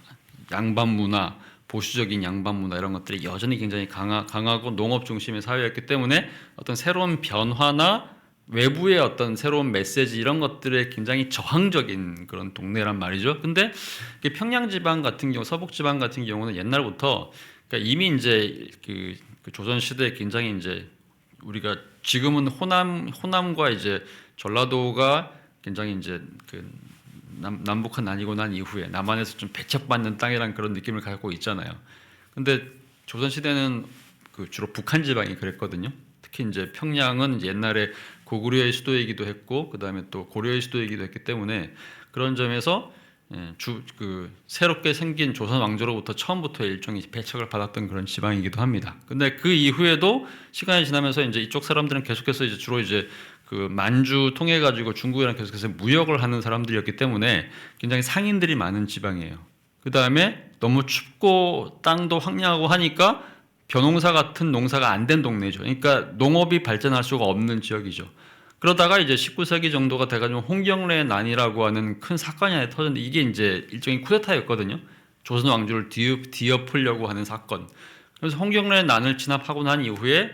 양반 문화, 보수적인 양반 문화 이런 것들이 여전히 굉장히 강하고 농업 중심의 사회였기 때문에 어떤 새로운 변화나 외부의 어떤 새로운 메시지 이런 것들에 굉장히 저항적인 그런 동네란 말이죠. 근데 평양 지방 같은 경우, 서북 지방 같은 경우는 옛날부터 그러니까 이미 이제 그 조선 시대에 굉장히 이제 우리가 지금은 호남과 이제 전라도가 굉장히 이제 그 남북한 나뉘고 난 이후에 남한에서 좀 배척받는 땅이란 그런 느낌을 갖고 있잖아요. 근데 조선 시대는 그 주로 북한 지방이 그랬거든요. 특히 이제 평양은 이제 옛날에 고구려의 수도이기도 했고 그다음에 또 고려의 수도이기도 했기 때문에 그런 점에서 새롭게 생긴 조선 왕조로부터 처음부터 일종의 배척을 받았던 그런 지방이기도 합니다. 근데 그 이후에도 시간이 지나면서 이제 이쪽 사람들은 계속해서 이제 주로 이제 그 만주 통해 가지고 중국이랑 계속해서 무역을 하는 사람들이었기 때문에 굉장히 상인들이 많은 지방이에요. 그 다음에 너무 춥고 땅도 황량하고 하니까 벼농사 같은 농사가 안 된 동네죠. 그러니까 농업이 발전할 수가 없는 지역이죠. 그러다가 이제 19세기 정도가 돼가지고 홍경래 난이라고 하는 큰 사건이 하나 터졌는데 이게 이제 일종의 쿠데타였거든요. 조선 왕조를 뒤엎으려고 하는 사건. 그래서 홍경래 난을 진압하고 난 이후에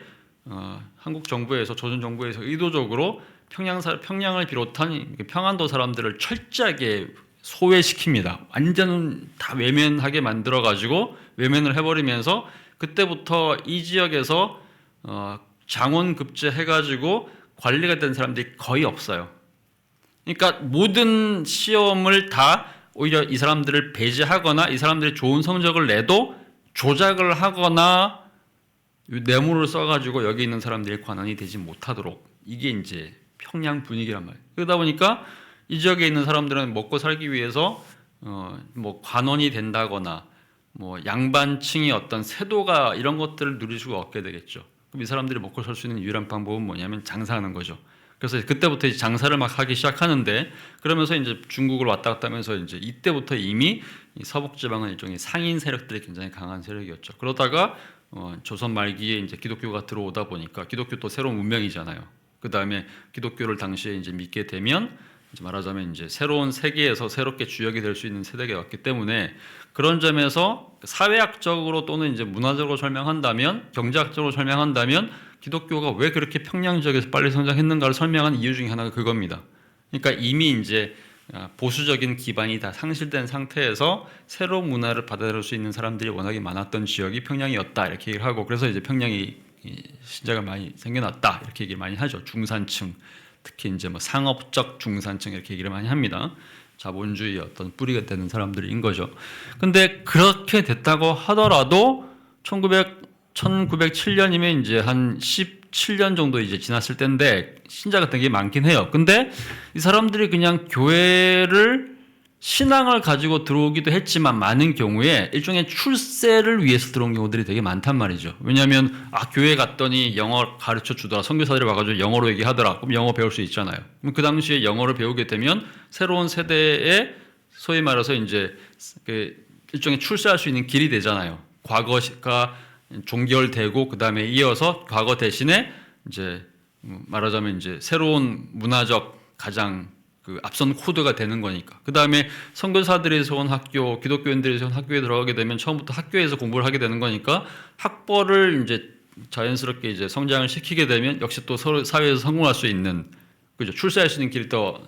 한국 정부에서 조선 정부에서 의도적으로 평양을 비롯한 평안도 사람들을 철저하게 소외시킵니다. 완전 다 외면하게 만들어 가지고 외면을 해버리면서 그때부터 이 지역에서 장원급제 해가지고 관리가 된 사람들이 거의 없어요. 그러니까 모든 시험을 다 오히려 이 사람들을 배제하거나 이 사람들이 좋은 성적을 내도 조작을 하거나 뇌물을 써가지고 여기 있는 사람들이 관원이 되지 못하도록 이게 이제 평양 분위기란 말이에요. 그러다 보니까 이 지역에 있는 사람들은 먹고 살기 위해서 뭐 관원이 된다거나 뭐 양반층의 어떤 세도가 이런 것들을 누릴 수가 없게 되겠죠. 그럼 이 사람들이 먹고 살 수 있는 유일한 방법은 뭐냐면 장사하는 거죠. 그래서 그때부터 이제 장사를 막 하기 시작하는데 그러면서 이제 중국을 왔다 갔다 하면서 이제 이때부터 이미 이 서북 지방은 일종의 상인 세력들이 굉장히 강한 세력이었죠. 그러다가 조선 말기에 이제 기독교가 들어오다 보니까 기독교 또 새로운 문명이잖아요. 그 다음에 기독교를 당시에 이제 믿게 되면 이제 말하자면 이제 새로운 세계에서 새롭게 주역이 될 수 있는 세대가 왔기 때문에 그런 점에서 사회학적으로 또는 이제 문화적으로 설명한다면 경제학적으로 설명한다면 기독교가 왜 그렇게 평양 지역에서 빨리 성장했는가를 설명한 이유 중에 하나가 그겁니다. 그러니까 이미 이제 보수적인 기반이 다 상실된 상태에서 새로운 문화를 받아들일 수 있는 사람들이 워낙에 많았던 지역이 평양이었다 이렇게 얘기를 하고 그래서 이제 평양이 신자가 많이 생겨났다 이렇게 얘기를 많이 하죠. 중산층 특히 이제 뭐 상업적 중산층 이렇게 얘기를 많이 합니다. 자본주의 어떤 뿌리가 되는 사람들인 거죠. 근데 그렇게 됐다고 하더라도 1907년이면 이제 한 17년 정도 이제 지났을 때인데 신자가 되게 많긴 해요. 근데 이 사람들이 그냥 교회를 신앙을 가지고 들어오기도 했지만 많은 경우에 일종의 출세를 위해서 들어온 경우들이 되게 많단 말이죠. 왜냐하면 교회 갔더니 영어 가르쳐 주더라. 선교사들이 와가지고 영어로 얘기하더라. 그럼 영어 배울 수 있잖아요. 그럼 그 당시에 영어를 배우게 되면 새로운 세대에 소위 말해서 이제 그 일종의 출세할 수 있는 길이 되잖아요. 과거가 종결되고 그 다음에 이어서 과거 대신에 이제 말하자면 이제 새로운 문화적 가장 그 앞선 코드가 되는 거니까. 그 다음에 선교사들에서 온 학교, 기독교인들에서 온 학교에 들어가게 되면 처음부터 학교에서 공부를 하게 되는 거니까 학벌을 이제 자연스럽게 이제 성장을 시키게 되면 역시 또 사회에서 성공할 수 있는 그죠 출세할 수 있는 길이 더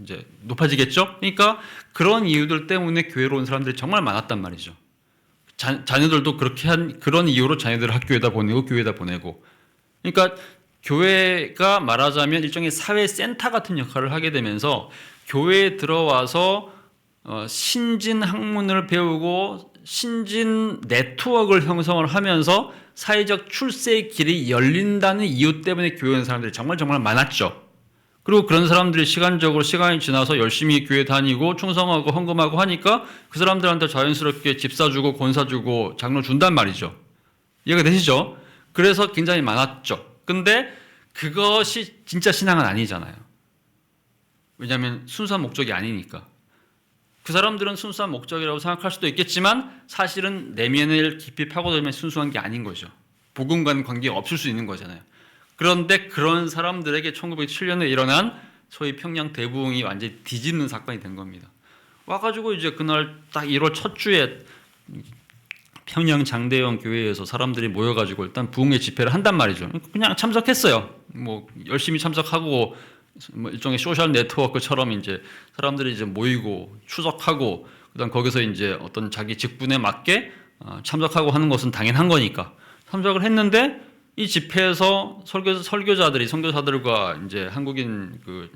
이제 높아지겠죠. 그러니까 그런 이유들 때문에 교회로 온 사람들이 정말 많았단 말이죠. 자녀들도 그렇게 그런 이유로 자녀들을 학교에다 보내고 교회에다 보내고. 그러니까 교회가 말하자면 일종의 사회 센터 같은 역할을 하게 되면서 교회에 들어와서 신진 학문을 배우고 신진 네트워크를 형성을 하면서 사회적 출세의 길이 열린다는 이유 때문에 교회에 오는 사람들이 정말 많았죠. 그리고 그런 사람들이 시간이 지나서 열심히 교회 다니고 충성하고 헌금하고 하니까 그 사람들한테 자연스럽게 집 사주고 권 사주고 장로 준단 말이죠. 이해가 되시죠? 그래서 굉장히 많았죠. 근데 그것이 진짜 신앙은 아니잖아요. 왜냐하면 순수한 목적이 아니니까. 그 사람들은 순수한 목적이라고 생각할 수도 있겠지만 사실은 내면을 깊이 파고들면 순수한 게 아닌 거죠. 복음과는 관계가 없을 수 있는 거잖아요. 그런데 그런 사람들에게 1907년에 일어난 소위 평양 대부흥이 완전히 뒤집는 사건이 된 겁니다. 와가지고 이제 그날 딱 1월 첫 주에 평양 장대영 교회에서 사람들이 모여가지고 일단 부흥회 집회를 한단 말이죠. 그냥 참석했어요. 뭐 열심히 참석하고 뭐 일종의 소셜 네트워크처럼 이제 사람들이 이제 모이고 추석하고 그다음 거기서 이제 어떤 자기 직분에 맞게 참석하고 하는 것은 당연한 거니까 참석을 했는데 이 집회에서 설교자들이 선교사들과 이제 한국인 그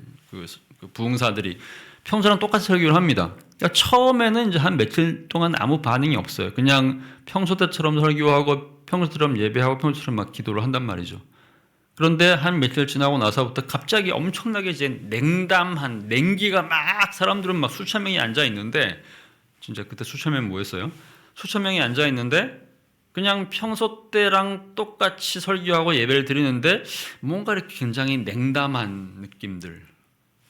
부흥사들이 평소랑 똑같이 설교를 합니다. 그러니까 처음에는 이제 한 며칠 동안 아무 반응이 없어요. 그냥 평소 때처럼 설교하고 평소처럼 예배하고 평소처럼 막 기도를 한단 말이죠. 그런데 한 며칠 지나고 나서부터 갑자기 엄청나게 이제 냉담한 냉기가 막 사람들은 막 수천 명이 앉아 있는데 진짜 그때 수천 명이 뭐였어요? 수천 명이 앉아 있는데 그냥 평소 때랑 똑같이 설교하고 예배를 드리는데 뭔가 이렇게 굉장히 냉담한 느낌들,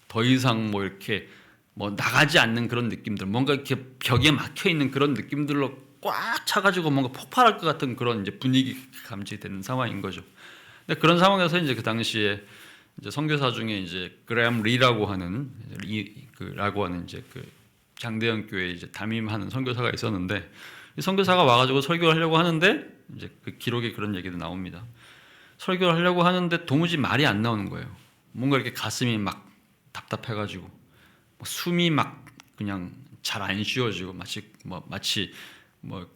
더 이상 뭐 이렇게 뭐 나가지 않는 그런 느낌들, 뭔가 이렇게 벽에 막혀 있는 그런 느낌들로 꽉 차가지고 뭔가 폭발할 것 같은 그런 이제 분위기 감지되는 상황인 거죠. 근데 그런 상황에서 이제 그 당시에 이제 선교사 중에 이제 그레엄 리라고 하는 이제 그 장대영 교회 이제 담임하는 선교사가 있었는데 이 선교사가 와가지고 설교를 하려고 하는데 이제 그 기록에 그런 얘기도 나옵니다. 설교를 하려고 하는데 도무지 말이 안 나오는 거예요. 뭔가 이렇게 가슴이 막 답답해가지고 숨이 막 그냥 잘 안 쉬어지고 마치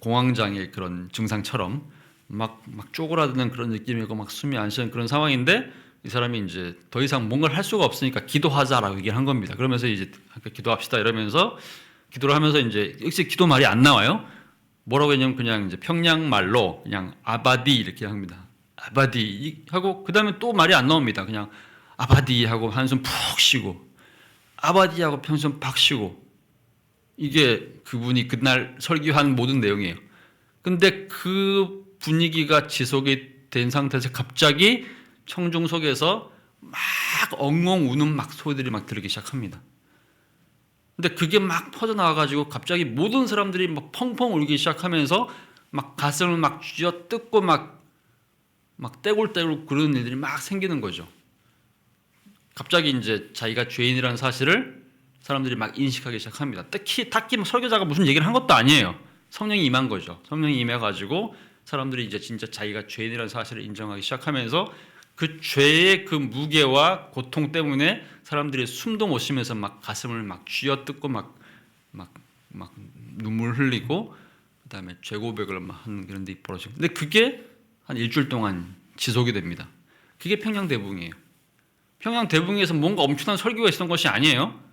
공황장애 그런 증상처럼 막 쪼그라드는 그런 느낌이고 막 숨이 안 쉬는 그런 상황인데 이 사람이 이제 더 이상 뭔가를 할 수가 없으니까 기도하자라고 얘기를 한 겁니다. 그러면서 이제 기도합시다 이러면서 기도를 하면서 이제 역시 기도 말이 안 나와요. 뭐라고 했냐면 그냥 이제 평양 말로 그냥 아바디 이렇게 합니다. 아바디 하고 그 다음에 또 말이 안 나옵니다. 그냥 아바디 하고 한숨 푹 쉬고 아바디 하고 한숨 팍 쉬고 이게 그분이 그날 설교한 모든 내용이에요. 근데 그 분위기가 지속이 된 상태에서 갑자기 청중 속에서 막 엉엉 우는 막 소리들이 막 들리기 시작합니다. 근데 그게 막 퍼져나와가지고 갑자기 모든 사람들이 막 펑펑 울기 시작하면서 막 가슴을 막 쥐어뜯고 막 떼굴떼굴 그런 일들이 막 생기는 거죠. 갑자기 이제 자기가 죄인이라는 사실을 사람들이 막 인식하기 시작합니다. 딱히 설교자가 무슨 얘기를 한 것도 아니에요. 성령이 임한 거죠. 성령이 임해가지고 사람들이 이제 진짜 자기가 죄인이라는 사실을 인정하기 시작하면서 그 죄의 그 무게와 고통 때문에 사람들이 숨도 못 쉬면서 막 가슴을 막 쥐어뜯고 막 눈물 흘리고 그다음에 죄 고백을 막 하는 그런 데 벌어지고. 근데 그게 한 일주일 동안 지속이 됩니다. 그게 평양 대부흥이에요. 평양 대부흥에서 뭔가 엄청난 설교가 있었던 것이 아니에요.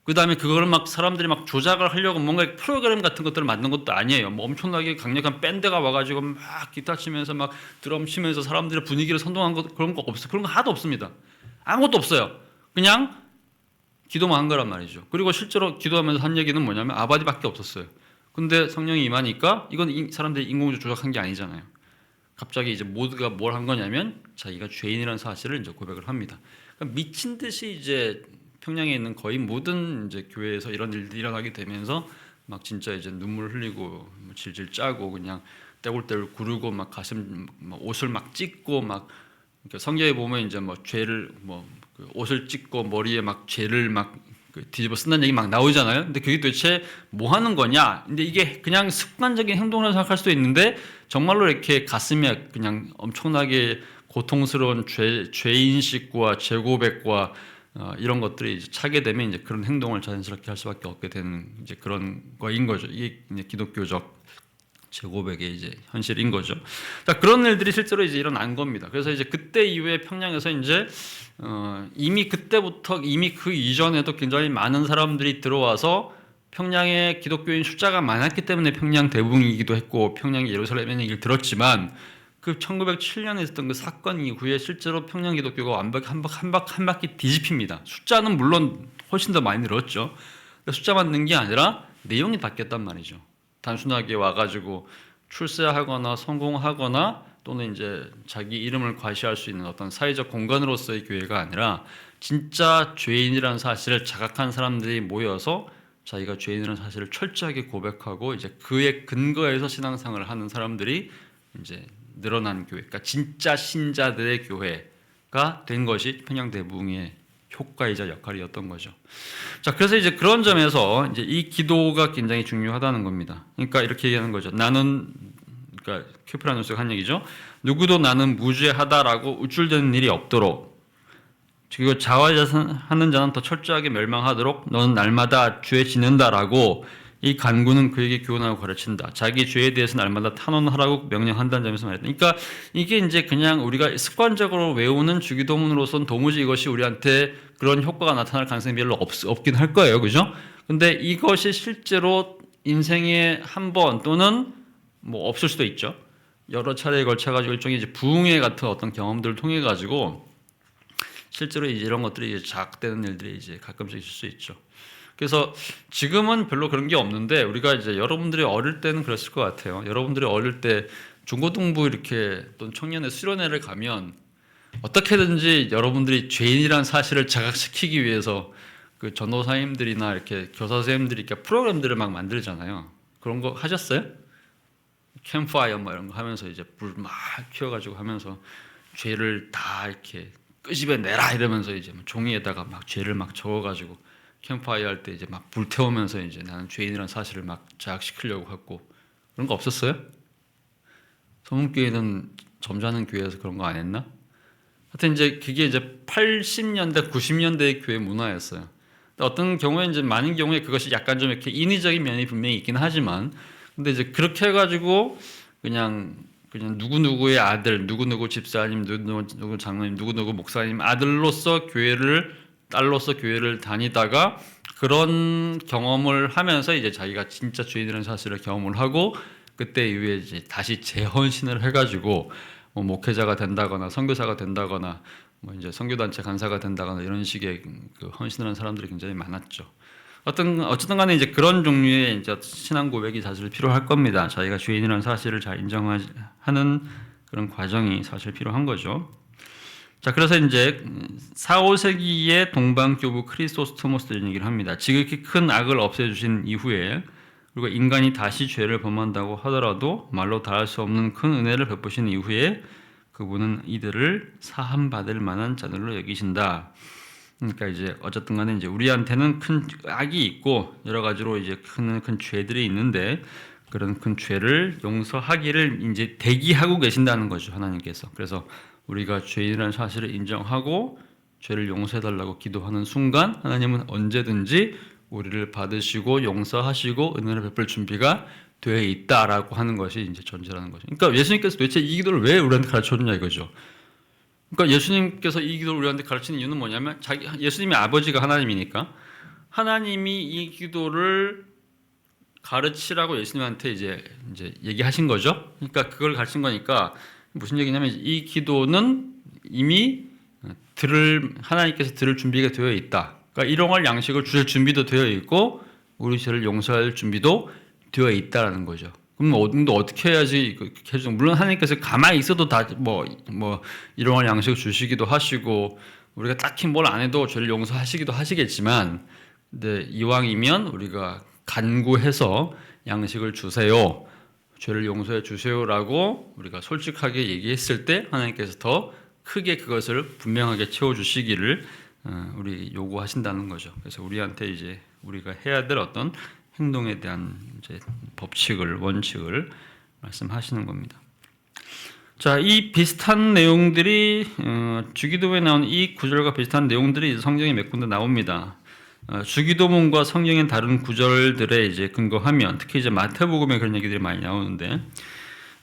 그 다음에 그거를 막 사람들이 막 조작을 하려고 뭔가 프로그램 같은 것들을 만든 것도 아니에요. 뭐 엄청나게 강력한 밴드가 와가지고 막 기타 치면서 막 드럼 치면서 사람들의 분위기를 선동한 것 그런 거 없어요. 그런 거 하나도 없습니다. 아무것도 없어요. 그냥 기도만 한 거란 말이죠. 그리고 실제로 기도하면서 한 얘기는 뭐냐면 아바디밖에 없었어요. 근데 성령이 임하니까 이건 사람들이 인공적으로 조작한 게 아니잖아요. 갑자기 이제 모두가 뭘 한 거냐면 자기가 죄인이라는 사실을 이제 고백을 합니다. 그러니까 미친 듯이 이제 평양에 있는 거의 모든 이제 교회에서 이런 일들이 일어나게 되면서 막 진짜 이제 눈물 흘리고 질질 짜고 그냥 떼굴떼굴 구르고 막 가슴 옷을 막 찢고 막 성경에 보면 이제 뭐 죄를 그 옷을 찢고 머리에 막 죄를 막 뒤집어 쓴다는 얘기 막 나오잖아요. 근데 그게 도대체 뭐 하는 거냐? 근데 이게 그냥 습관적인 행동이라고 생각할 수도 있는데 정말로 이렇게 가슴에 그냥 엄청나게 고통스러운 죄인식과 죄고백과 이런 것들이 이제 차게 되면 이제 그런 행동을 자연스럽게 할 수밖에 없게 되는 이제 그런 거인 거죠. 이게 이제 기독교적 제고백의 이제 현실인 거죠. 자, 그런 일들이 실제로 이제 일어난 겁니다. 그래서 이제 그때 이후에 평양에서 이제 이미 그때부터 이미 그 이전에도 굉장히 많은 사람들이 들어와서 평양에 기독교인 숫자가 많았기 때문에 평양 대부흥이기도 했고 평양이 예루살렘의 얘기를 들었지만 그 1907년에 있었던 그 사건 이후에 실제로 평양 기독교가 한 바퀴 뒤집힙니다. 숫자는 물론 훨씬 더 많이 늘었죠. 숫자만 는 게 아니라 내용이 바뀌었단 말이죠. 단순하게 와가지고 출세하거나 성공하거나 또는 이제 자기 이름을 과시할 수 있는 어떤 사회적 공간으로서의 교회가 아니라 진짜 죄인이라는 사실을 자각한 사람들이 모여서 자기가 죄인이라는 사실을 철저하게 고백하고 이제 그에 근거해서 신앙생활을 하는 사람들이 이제 늘어난 교회, 그러니까 진짜 신자들의 교회가 된 것이 평양 대부흥의 효과이자 역할이었던 거죠. 자, 그래서 이제 그런 점에서 이제 이 기도가 굉장히 중요하다는 겁니다. 그러니까 이렇게 얘기하는 거죠. 그러니까 큐프라누스가 한 얘기죠. 누구도 나는 무죄하다라고 우쭐대는 일이 없도록, 그리고 자화자찬하는 자는 더 철저하게 멸망하도록 너는 날마다 죄 짓는다라고 이 간구는 그에게 교훈하고 가르친다. 자기 죄에 대해서 날마다 탄원하라고 명령한다는 점에서 말했다. 그러니까 이게 이제 그냥 우리가 습관적으로 외우는 주기도문으로서는 도무지 이것이 우리한테 그런 효과가 나타날 가능성이 별로 없긴 할 거예요. 그죠? 근데 이것이 실제로 인생에 한 번 또는 뭐 없을 수도 있죠. 여러 차례에 걸쳐가지고 일종의 이제 부흥회 같은 어떤 경험들을 통해가지고 실제로 이제 이런 것들이 이제 자각되는 일들이 이제 가끔씩 있을 수 있죠. 그래서 지금은 별로 그런 게 없는데 우리가 이제 여러분들이 어릴 때는 그랬을 것 같아요. 여러분들이 어릴 때 중고등부 이렇게 또는 청년의 수련회를 가면 어떻게든지 여러분들이 죄인이라는 사실을 자각시키기 위해서 그 전도사님들이나 이렇게 교사 선생님들이 이렇게 프로그램들을 막 만들잖아요. 그런 거 하셨어요? 캠프파이어 뭐 이런 거 하면서 이제 불 막 켜가지고 하면서 죄를 다 이렇게 끄집어내라 이러면서 이제 종이에다가 막 죄를 막 적어가지고 캠프파이어 할 때 이제 막 불태우면서 이제 나는 죄인이라는 사실을 막 자각시키려고 했고 그런 거 없었어요? 소문교회는 점잖은 교회에서 그런 거 안 했나? 하여튼 이제 그게 이제 80년대, 90년대의 교회 문화였어요. 어떤 경우에 이제 많은 경우에 그것이 약간 좀 이렇게 인위적인 면이 분명히 있긴 하지만, 근데 이제 그렇게 해가지고 그냥 누구누구의 아들, 누구누구 집사님, 누구누구 장로님, 누구누구 목사님 아들로서 딸로서 교회를 다니다가 그런 경험을 하면서 이제 자기가 진짜 죄인이라는 사실을 경험을 하고 그때 이후에 이제 다시 재헌신을 해가지고 뭐 목회자가 된다거나 선교사가 된다거나 뭐 이제 선교단체 간사가 된다거나 이런 식의 그 헌신하는 사람들이 굉장히 많았죠. 어쨌든 간에 이제 그런 종류의 이제 신앙 고백이 사실 필요할 겁니다. 자기가 죄인이라는 사실을 잘 인정하는 그런 과정이 사실 필요한 거죠. 자, 그래서 이제 4, 5세기의 동방교부 크리소스토모스 이런 얘기를 합니다. 지극히 큰 악을 없애주신 이후에 그리고 인간이 다시 죄를 범한다고 하더라도 말로 다할 수 없는 큰 은혜를 베푸신 이후에 그분은 이들을 사함받을 만한 자들로 여기신다. 그러니까 이제 어쨌든 간에 이제 우리한테는 큰 악이 있고 여러 가지로 이제 큰 죄들이 있는데 그런 큰 죄를 용서하기를 이제 대기하고 계신다는 거죠, 하나님께서. 그래서 우리가 죄인이라는 사실을 인정하고 죄를 용서해달라고 기도하는 순간 하나님은 언제든지 우리를 받으시고 용서하시고 은혜를 베풀 준비가 되어 있다라고 하는 것이 이제 존재라는 거죠. 그러니까 예수님께서 도대체 이 기도를 왜 우리한테 가르쳐줬냐 이거죠. 그러니까 예수님께서 이 기도를 우리한테 가르치는 이유는 뭐냐면 예수님의 아버지가 하나님이니까 하나님이 이 기도를 가르치라고 예수님한테 이제 얘기하신 거죠. 그러니까 그걸 가르친 거니까 무슨 얘기냐면 이 기도는 이미 하나님께서 들을 준비가 되어 있다. 그러니까 일용할 양식을 주실 준비도 되어 있고 우리 죄를 용서할 준비도 되어 있다라는 거죠. 그럼 어떻게 해야지 해주죠? 물론 하나님께서 가만히 있어도 다 일용할 양식을 주시기도 하시고 우리가 딱히 뭘 안 해도 죄를 용서하시기도 하시겠지만, 근데 이왕이면 우리가 간구해서 양식을 주세요, 죄를 용서해 주세요라고 우리가 솔직하게 얘기했을 때 하나님께서 더 크게 그것을 분명하게 채워주시기를 우리 요구하신다는 거죠. 그래서 우리한테 이제 우리가 해야 될 어떤 행동에 대한 이제 법칙을, 원칙을 말씀하시는 겁니다. 자, 이 비슷한 내용들이 주기도문에 나온 이 구절과 비슷한 내용들이 성경에 몇 군데 나옵니다. 주기도문과 성경의 다른 구절들에 이제 근거하면 특히 이제 마태복음에 그런 얘기들이 많이 나오는데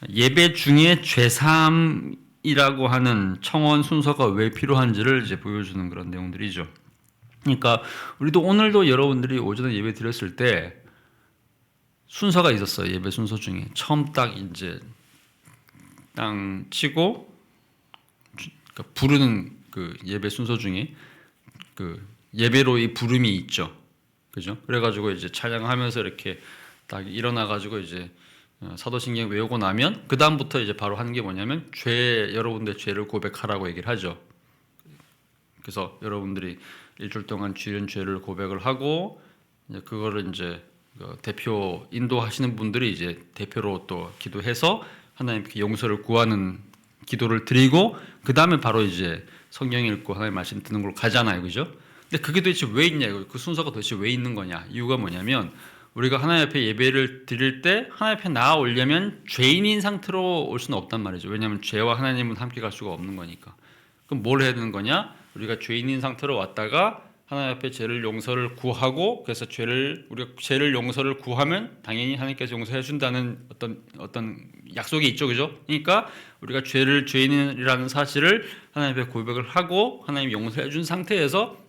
예배 중에 죄사함이라고 하는 청원 순서가 왜 필요한지를 이제 보여주는 그런 내용들이죠. 그러니까 우리도 오늘도 여러분들이 오전에 예배 드렸을 때 순서가 있었어요. 예배 순서 중에 처음 딱 이제 땅 치고 그러니까 부르는 그 예배 순서 중에 그 예배로의 부름이 있죠. 그죠? 그래가지고 이제 찬양하면서 이렇게 딱 일어나가지고 이제 사도신경 외우고 나면 그 다음부터 이제 바로 하는 게 뭐냐면 여러분들의 죄를 고백하라고 얘기를 하죠. 그래서 여러분들이 일주일 동안 지은 죄를 고백을 하고 이제 그거를 이제 대표 인도하시는 분들이 이제 대표로 또 기도해서 하나님께 용서를 구하는 기도를 드리고 그 다음에 바로 이제 성경 읽고 하나님 말씀 듣는 걸로 가잖아요, 그죠? 근데 그게 도대체 왜 있냐, 그 순서가 도대체 왜 있는 거냐? 이유가 뭐냐면 우리가 하나님 앞에 예배를 드릴 때 하나님 앞에 나아 오려면 죄인인 상태로 올 수는 없단 말이죠. 왜냐하면 죄와 하나님은 함께 갈 수가 없는 거니까. 그럼 뭘 해야 되는 거냐? 우리가 죄인인 상태로 왔다가 하나님 앞에 죄를 용서를 구하고, 그래서 우리가 죄를 용서를 구하면 당연히 하나님께서 용서해 준다는 어떤 약속이 있죠, 그죠? 그러니까 우리가 죄인이라는 사실을 하나님 앞에 고백을 하고 하나님 용서해 준 상태에서,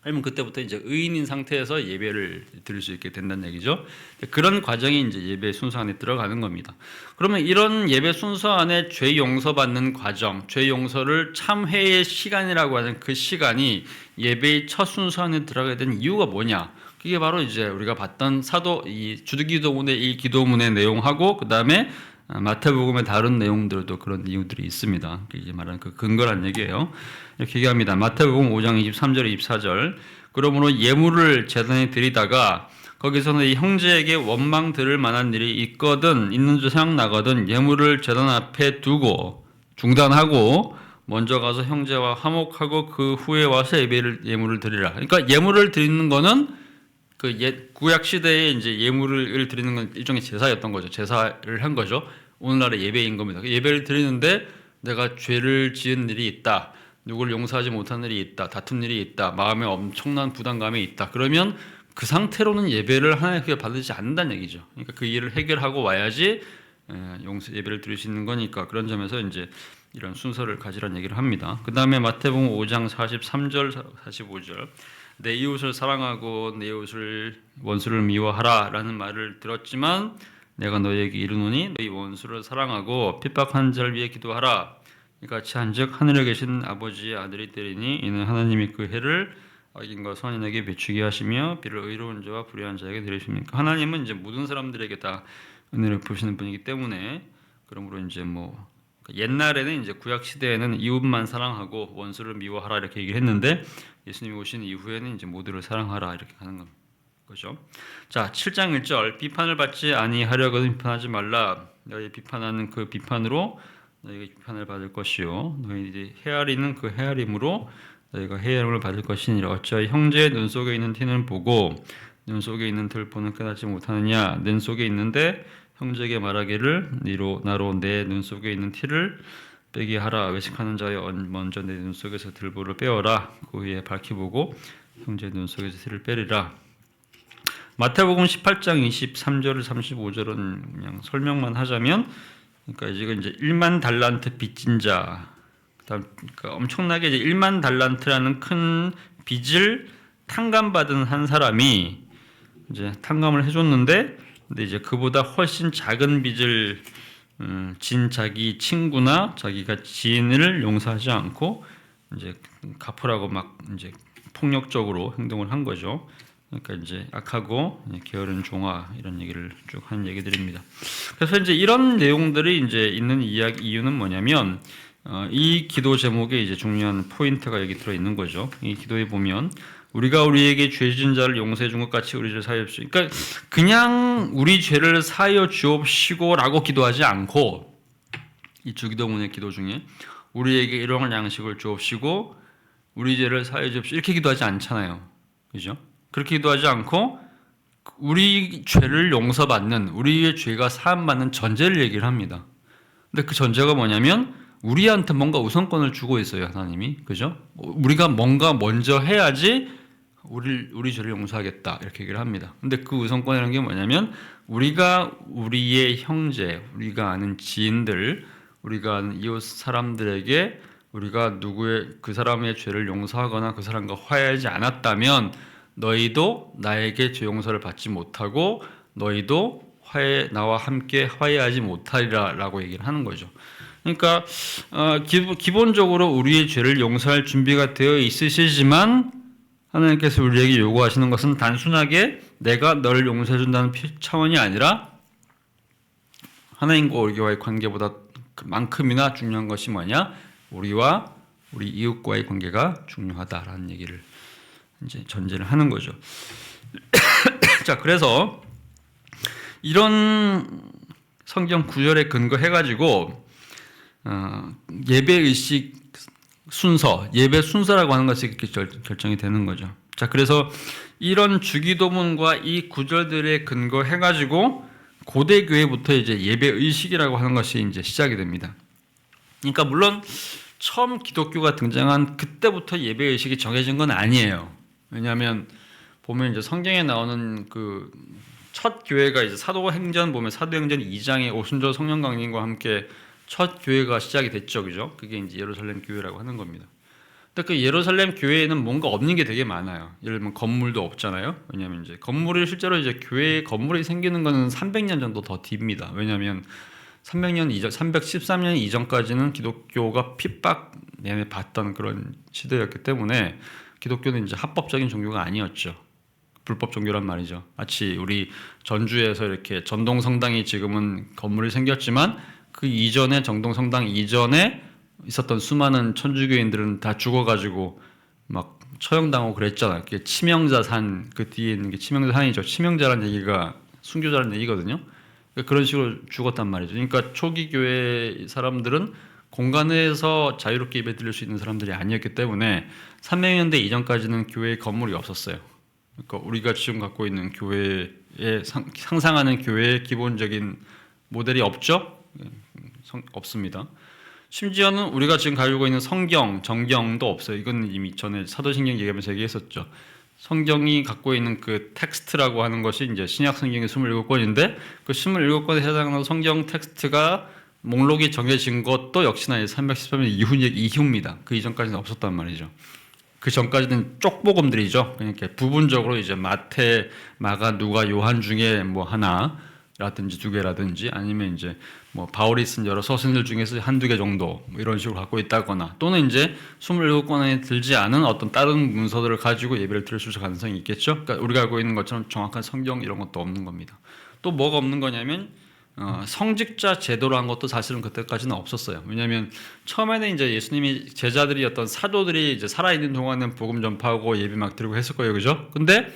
아니면 그때부터 이제 의인인 상태에서 예배를 드릴 수 있게 된다는 얘기죠. 그런 과정이 이제 예배 순서 안에 들어가는 겁니다. 그러면 이런 예배 순서 안에 죄 용서받는 과정, 죄 용서를 참회의 시간이라고 하는 그 시간이 예배의 첫 순서 안에 들어가게 된 이유가 뭐냐? 그게 바로 이제 우리가 봤던 이 주기도문의 이 기도문의 내용하고 그 다음에 마태복음의 다른 내용들도 그런 이유들이 있습니다. 이제 말하는 그 근거란 얘기예요. 이렇게 얘기합니다. 마태복음 5장 23절 24절. 그러므로 예물을 제단에 드리다가 거기서는 이 형제에게 원망 들을 만한 일이 있는 줄 생각나거든 예물을 제단 앞에 두고 중단하고 먼저 가서 형제와 화목하고 그 후에 와서 예물을 드리라. 그러니까 예물을 드리는 거는 구약 시대에 이제 예물을 드리는 건 일종의 제사였던 거죠. 제사를 한 거죠. 오늘날의 예배인 겁니다. 예배를 드리는데 내가 죄를 지은 일이 있다, 누구를 용서하지 못한 일이 있다, 다툰 일이 있다, 마음에 엄청난 부담감이 있다. 그러면 그 상태로는 예배를 하나님께 받지 않는다는 얘기죠. 그러니까 그 일을 해결하고 와야지 예배를 드릴 수 있는 거니까, 그런 점에서 이제 이런 순서를 가지라는 얘기를 합니다. 그 다음에 마태복음 5장 43절 45절. 내 이웃을 사랑하고 내 이웃을 원수를 미워하라 라는 말을 들었지만 내가 너희에게 이르노니 너희 원수를 사랑하고 핍박한 자를 위해 기도하라. 이같이 한즉 하늘에 계신 아버지의 아들이 되리니 이는 하나님이 그 해를 악인과 선인에게 비추게 하시며 비를 의로운 자와 불의한 자에게 내리십니까. 하나님은 이제 모든 사람들에게 다 은혜를 베푸시는 분이기 때문에, 그러므로 이제 옛날에는 이제 구약 시대에는 이웃만 사랑하고 원수를 미워하라 이렇게 얘기를 했는데, 예수님이 오신 이후에는 이제 모두를 사랑하라 이렇게 하는 거죠. 자, 7장 1절. 비판을 받지 아니하려거든 비판하지 말라. 너희 비판하는 그 비판으로 너희가 비판을 받을 것이요 너희 헤아리는 그 헤아림으로 너희가 헤아림을 받을 것이니라. 어찌하여 형제의 눈 속에 있는 티는 보고 눈 속에 있는 들보는 깨닫지 못하느냐. 눈 속에 있는데 형제에게 말하기를 나로 내 눈 속에 있는 티를 빼게 하라. 외식하는 자여 먼저 내 눈 속에서 들보를 빼어라. 그 후에 밝히 보고 형제 눈 속에서 티를 빼리라. 마태복음 18장 23절 35절은 그냥 설명만 하자면, 그러니까 지금 이제 1만 달란트 빚진 자, 그러니까 엄청나게 이제 1만 달란트라는 큰 빚을 탕감받은 한 사람이 이제 탕감을 해줬는데, 근데 이제 그보다 훨씬 작은 빚을 진 자기 친구나 자기가 지인을 용서하지 않고 이제 갚으라고 막 이제 폭력적으로 행동을 한 거죠. 그러니까 이제 악하고 게으른 종아 이런 얘기를 쭉 하는 얘기들입니다. 그래서 이제 이런 내용들이 이제 있는 이유는 뭐냐면 이 기도 제목에 이제 중요한 포인트가 여기 들어 있는 거죠. 이 기도에 보면 우리가 우리에게 죄 지은 자를 용서해 준 것 같이 우리 죄를 사하여 주옵시고, 그러니까 그냥 우리 죄를 사하여 주옵시고라고 기도하지 않고, 이 주기도문의 기도 중에 우리에게 일용할 양식을 주옵시고 우리 죄를 사하여 주옵시고 이렇게 기도하지 않잖아요, 그죠? 그렇게 기도하지 않고 우리 죄를 용서받는, 우리의 죄가 사함받는 전제를 얘기를 합니다. 근데 그 전제가 뭐냐면 우리한테 뭔가 우선권을 주고 있어요, 하나님이, 그죠? 우리가 뭔가 먼저 해야지 우리 죄를 용서하겠다 이렇게 얘기를 합니다. 근데 그 우선권이라는 게 뭐냐면 우리가 우리의 형제, 우리가 아는 지인들, 우리가 아는 이웃 사람들에게 우리가 그 사람의 죄를 용서하거나 그 사람과 화해하지 않았다면 너희도 나에게 죄 용서를 받지 못하고 너희도 나와 함께 화해하지 못하리라 라고 얘기를 하는 거죠. 그러니까 기본적으로 우리의 죄를 용서할 준비가 되어 있으시지만 하나님께서 우리에게 요구하시는 것은 단순하게 내가 너를 용서해 준다는 차원이 아니라 하나님과 우리와의 관계보다 그만큼이나 중요한 것이 뭐냐? 우리와 우리 이웃과의 관계가 중요하다라는 얘기를 이제 전제를 하는 거죠. 자, 그래서 이런 성경 구절에 근거해가지고 예배 의식 순서, 예배 순서라고 하는 것이 이렇게 결정이 되는 거죠. 자, 그래서 이런 주기도문과 이 구절들에 근거해가지고 고대 교회부터 이제 예배 의식이라고 하는 것이 이제 시작이 됩니다. 그러니까 물론 처음 기독교가 등장한 그때부터 예배 의식이 정해진 건 아니에요. 왜냐하면 보면 이제 성경에 나오는 그 첫 교회가 이제 사도행전 보면 사도행전 2장에 오순절 성령 강림과 함께 첫 교회가 시작이 됐죠, 그죠? 그게 이제 예루살렘 교회라고 하는 겁니다. 근데 그 예루살렘 교회에는 뭔가 없는 게 되게 많아요. 예를 들면 건물도 없잖아요. 왜냐하면 이제 건물이 실제로 이제 교회 건물이 생기는 거는 300년 정도 더 뒤입니다. 왜냐하면 300년 이전, 313년 이전까지는 기독교가 핍박 내내 받던 그런 시대였기 때문에 기독교는 이제 합법적인 종교가 아니었죠. 불법 종교란 말이죠. 마치 우리 전주에서 이렇게 전동성당이 지금은 건물이 생겼지만 그 이전에 정동성당 이전에 있었던 수많은 천주교인들은 다 죽어가지고 막 처형당하고 그랬잖아요. 그게 치명자산, 그 뒤에 있는 게 치명자산이죠. 치명자라는 얘기가 순교자라는 얘기거든요. 그런 식으로 죽었단 말이죠. 그러니까 초기 교회 사람들은 공간에서 자유롭게 예배 드릴 수 있는 사람들이 아니었기 때문에 300년대 이전까지는 교회에 건물이 없었어요. 그러니까 우리가 지금 갖고 있는 교회에 상상하는 교회의 기본적인 모델이 없죠? 없습니다. 심지어는 우리가 지금 가지고 있는 성경, 정경도 없어요. 이건 이미 전에 사도신경 얘기하면서 얘기했었죠. 성경이 갖고 있는 그 텍스트라고 하는 것이 이제 신약 성경의 27권인데 그 27권에 해당하는 성경 텍스트가 목록이 정해진 것도 역시나 313년 이후입니다. 그 이전까지는 없었단 말이죠. 그 전까지는 쪽복음들이죠. 그러니까 부분적으로 이제 마태, 마가, 누가, 요한 중에 뭐 하나라든지 두 개라든지 아니면 이제 뭐 바울이 쓴 여러 서신들 중에서 한두 개 정도 뭐 이런 식으로 갖고 있다거나 또는 이제 27권에 들지 않은 어떤 다른 문서들을 가지고 예배를 드릴 수 있을 가능성이 있겠죠. 그러니까 우리가 알고 있는 것처럼 정확한 성경 이런 것도 없는 겁니다. 또 뭐가 없는 거냐면 성직자 제도로 한 것도 사실은 그때까지는 없었어요. 왜냐하면 처음에는 이제 예수님이 제자들이었던 사도들이 이제 살아있는 동안은 복음 전파하고 예배 막 드리고 했을 거예요, 그죠? 근데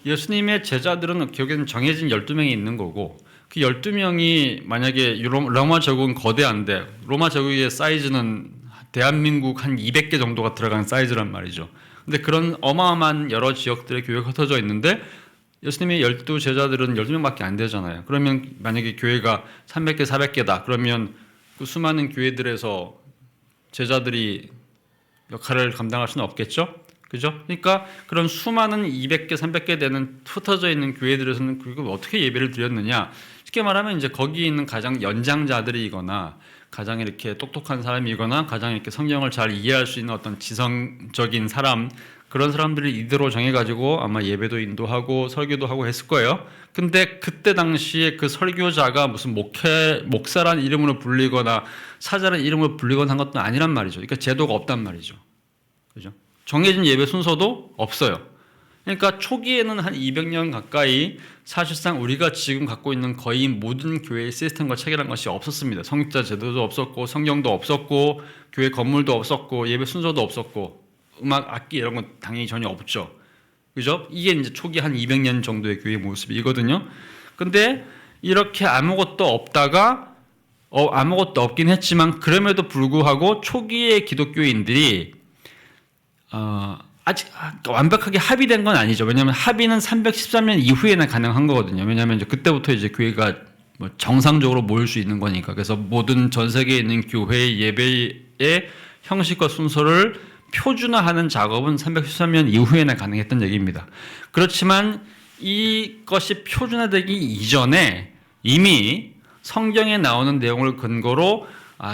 예수님의 제자들은 결국에는 정해진 12명이 있는 거고 그 12명이 만약에 로마 제국은 거대한데 로마 제국의 사이즈는 대한민국 한 200개 정도가 들어가는 사이즈란 말이죠. 근데 그런 어마어마한 여러 지역들의 교회가 흩어져 있는데 예수님의 12제자들은 12명밖에 안 되잖아요. 그러면 만약에 교회가 300개, 400개다. 그러면 그 수많은 교회들에서 제자들이 역할을 감당할 수는 없겠죠? 그죠? 그러니까 그런 수많은 200개, 300개 되는 흩어져 있는 교회들에서는 그걸 어떻게 예배를 드렸느냐? 쉽게 말하면 이제 거기 있는 가장 연장자들이거나 가장 이렇게 똑똑한 사람이거나 가장 이렇게 성경을 잘 이해할 수 있는 어떤 지성적인 사람 그런 사람들이 이대로 정해가지고 아마 예배도 인도하고 설교도 하고 했을 거예요. 근데 그때 당시에 그 설교자가 무슨 목사라는 이름으로 불리거나 사자라는 이름으로 불리거나 한 것도 아니란 말이죠. 그러니까 제도가 없단 말이죠. 그죠? 정해진 예배 순서도 없어요. 그러니까 초기에는 한 200년 가까이 사실상 우리가 지금 갖고 있는 거의 모든 교회의 시스템과 체계라는 것이 없었습니다. 성직자 제도도 없었고 성경도 없었고 교회 건물도 없었고 예배 순서도 없었고 음악 악기 이런 건 당연히 전혀 없죠. 그죠? 이게 이제 초기 한 200년 정도의 교회 모습이거든요. 근데 이렇게 아무것도 없다가 아무것도 없긴 했지만 그럼에도 불구하고 초기의 기독교인들이 아직 완벽하게 합의된 건 아니죠. 왜냐하면 합의는 313년 이후에나 가능한 거거든요. 왜냐하면 이제 그때부터 이제 교회가 뭐 정상적으로 모일 수 있는 거니까. 그래서 모든 전 세계에 있는 교회의 예배의 형식과 순서를 표준화하는 작업은 313년 이후에나 가능했던 얘기입니다. 그렇지만 이것이 표준화되기 이전에 이미 성경에 나오는 내용을 근거로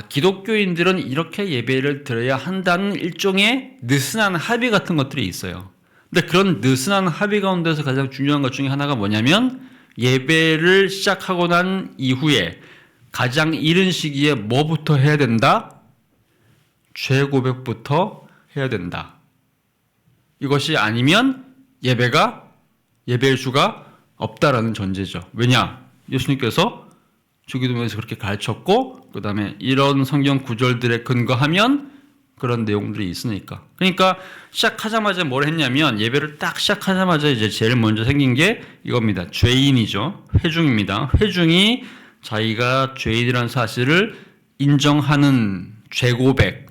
기독교인들은 이렇게 예배를 드려야 한다는 일종의 느슨한 합의 같은 것들이 있어요. 근데 그런 느슨한 합의 가운데서 가장 중요한 것 중에 하나가 뭐냐면 예배를 시작하고 난 이후에 가장 이른 시기에 뭐부터 해야 된다? 죄 고백부터 해야 된다. 이것이 아니면 예배의 수가 없다라는 전제죠. 왜냐? 예수님께서 주기도문에서 그렇게 가르쳤고 그 다음에 이런 성경 구절들에 근거하면 그런 내용들이 있으니까. 그러니까 시작하자마자 뭘 했냐면 예배를 딱 시작하자마자 이제 제일 먼저 생긴 게 이겁니다. 죄인이죠. 회중입니다. 회중이 자기가 죄인이라는 사실을 인정하는 죄고백.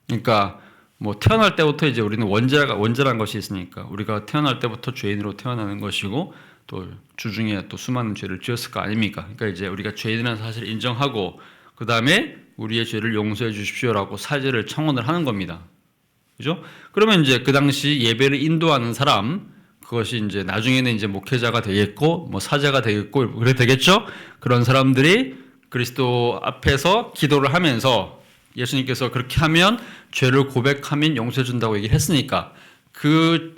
그러니까 뭐 태어날 때부터 이제 우리는 원죄란 것이 있으니까 우리가 태어날 때부터 죄인으로 태어나는 것이고 또 주중에 또 수많은 죄를 지었을 거 아닙니까? 그러니까 이제 우리가 죄인이라는 사실을 인정하고 그 다음에 우리의 죄를 용서해 주십시오라고 사죄를 청원을 하는 겁니다. 그죠? 그러면 이제 그 당시 예배를 인도하는 사람, 그것이 이제 나중에는 이제 목회자가 되겠고, 뭐 사제가 되겠고, 그래 되겠죠? 그런 사람들이 그리스도 앞에서 기도를 하면서 예수님께서 그렇게 하면 죄를 고백하면 용서해 준다고 얘기를 했으니까 그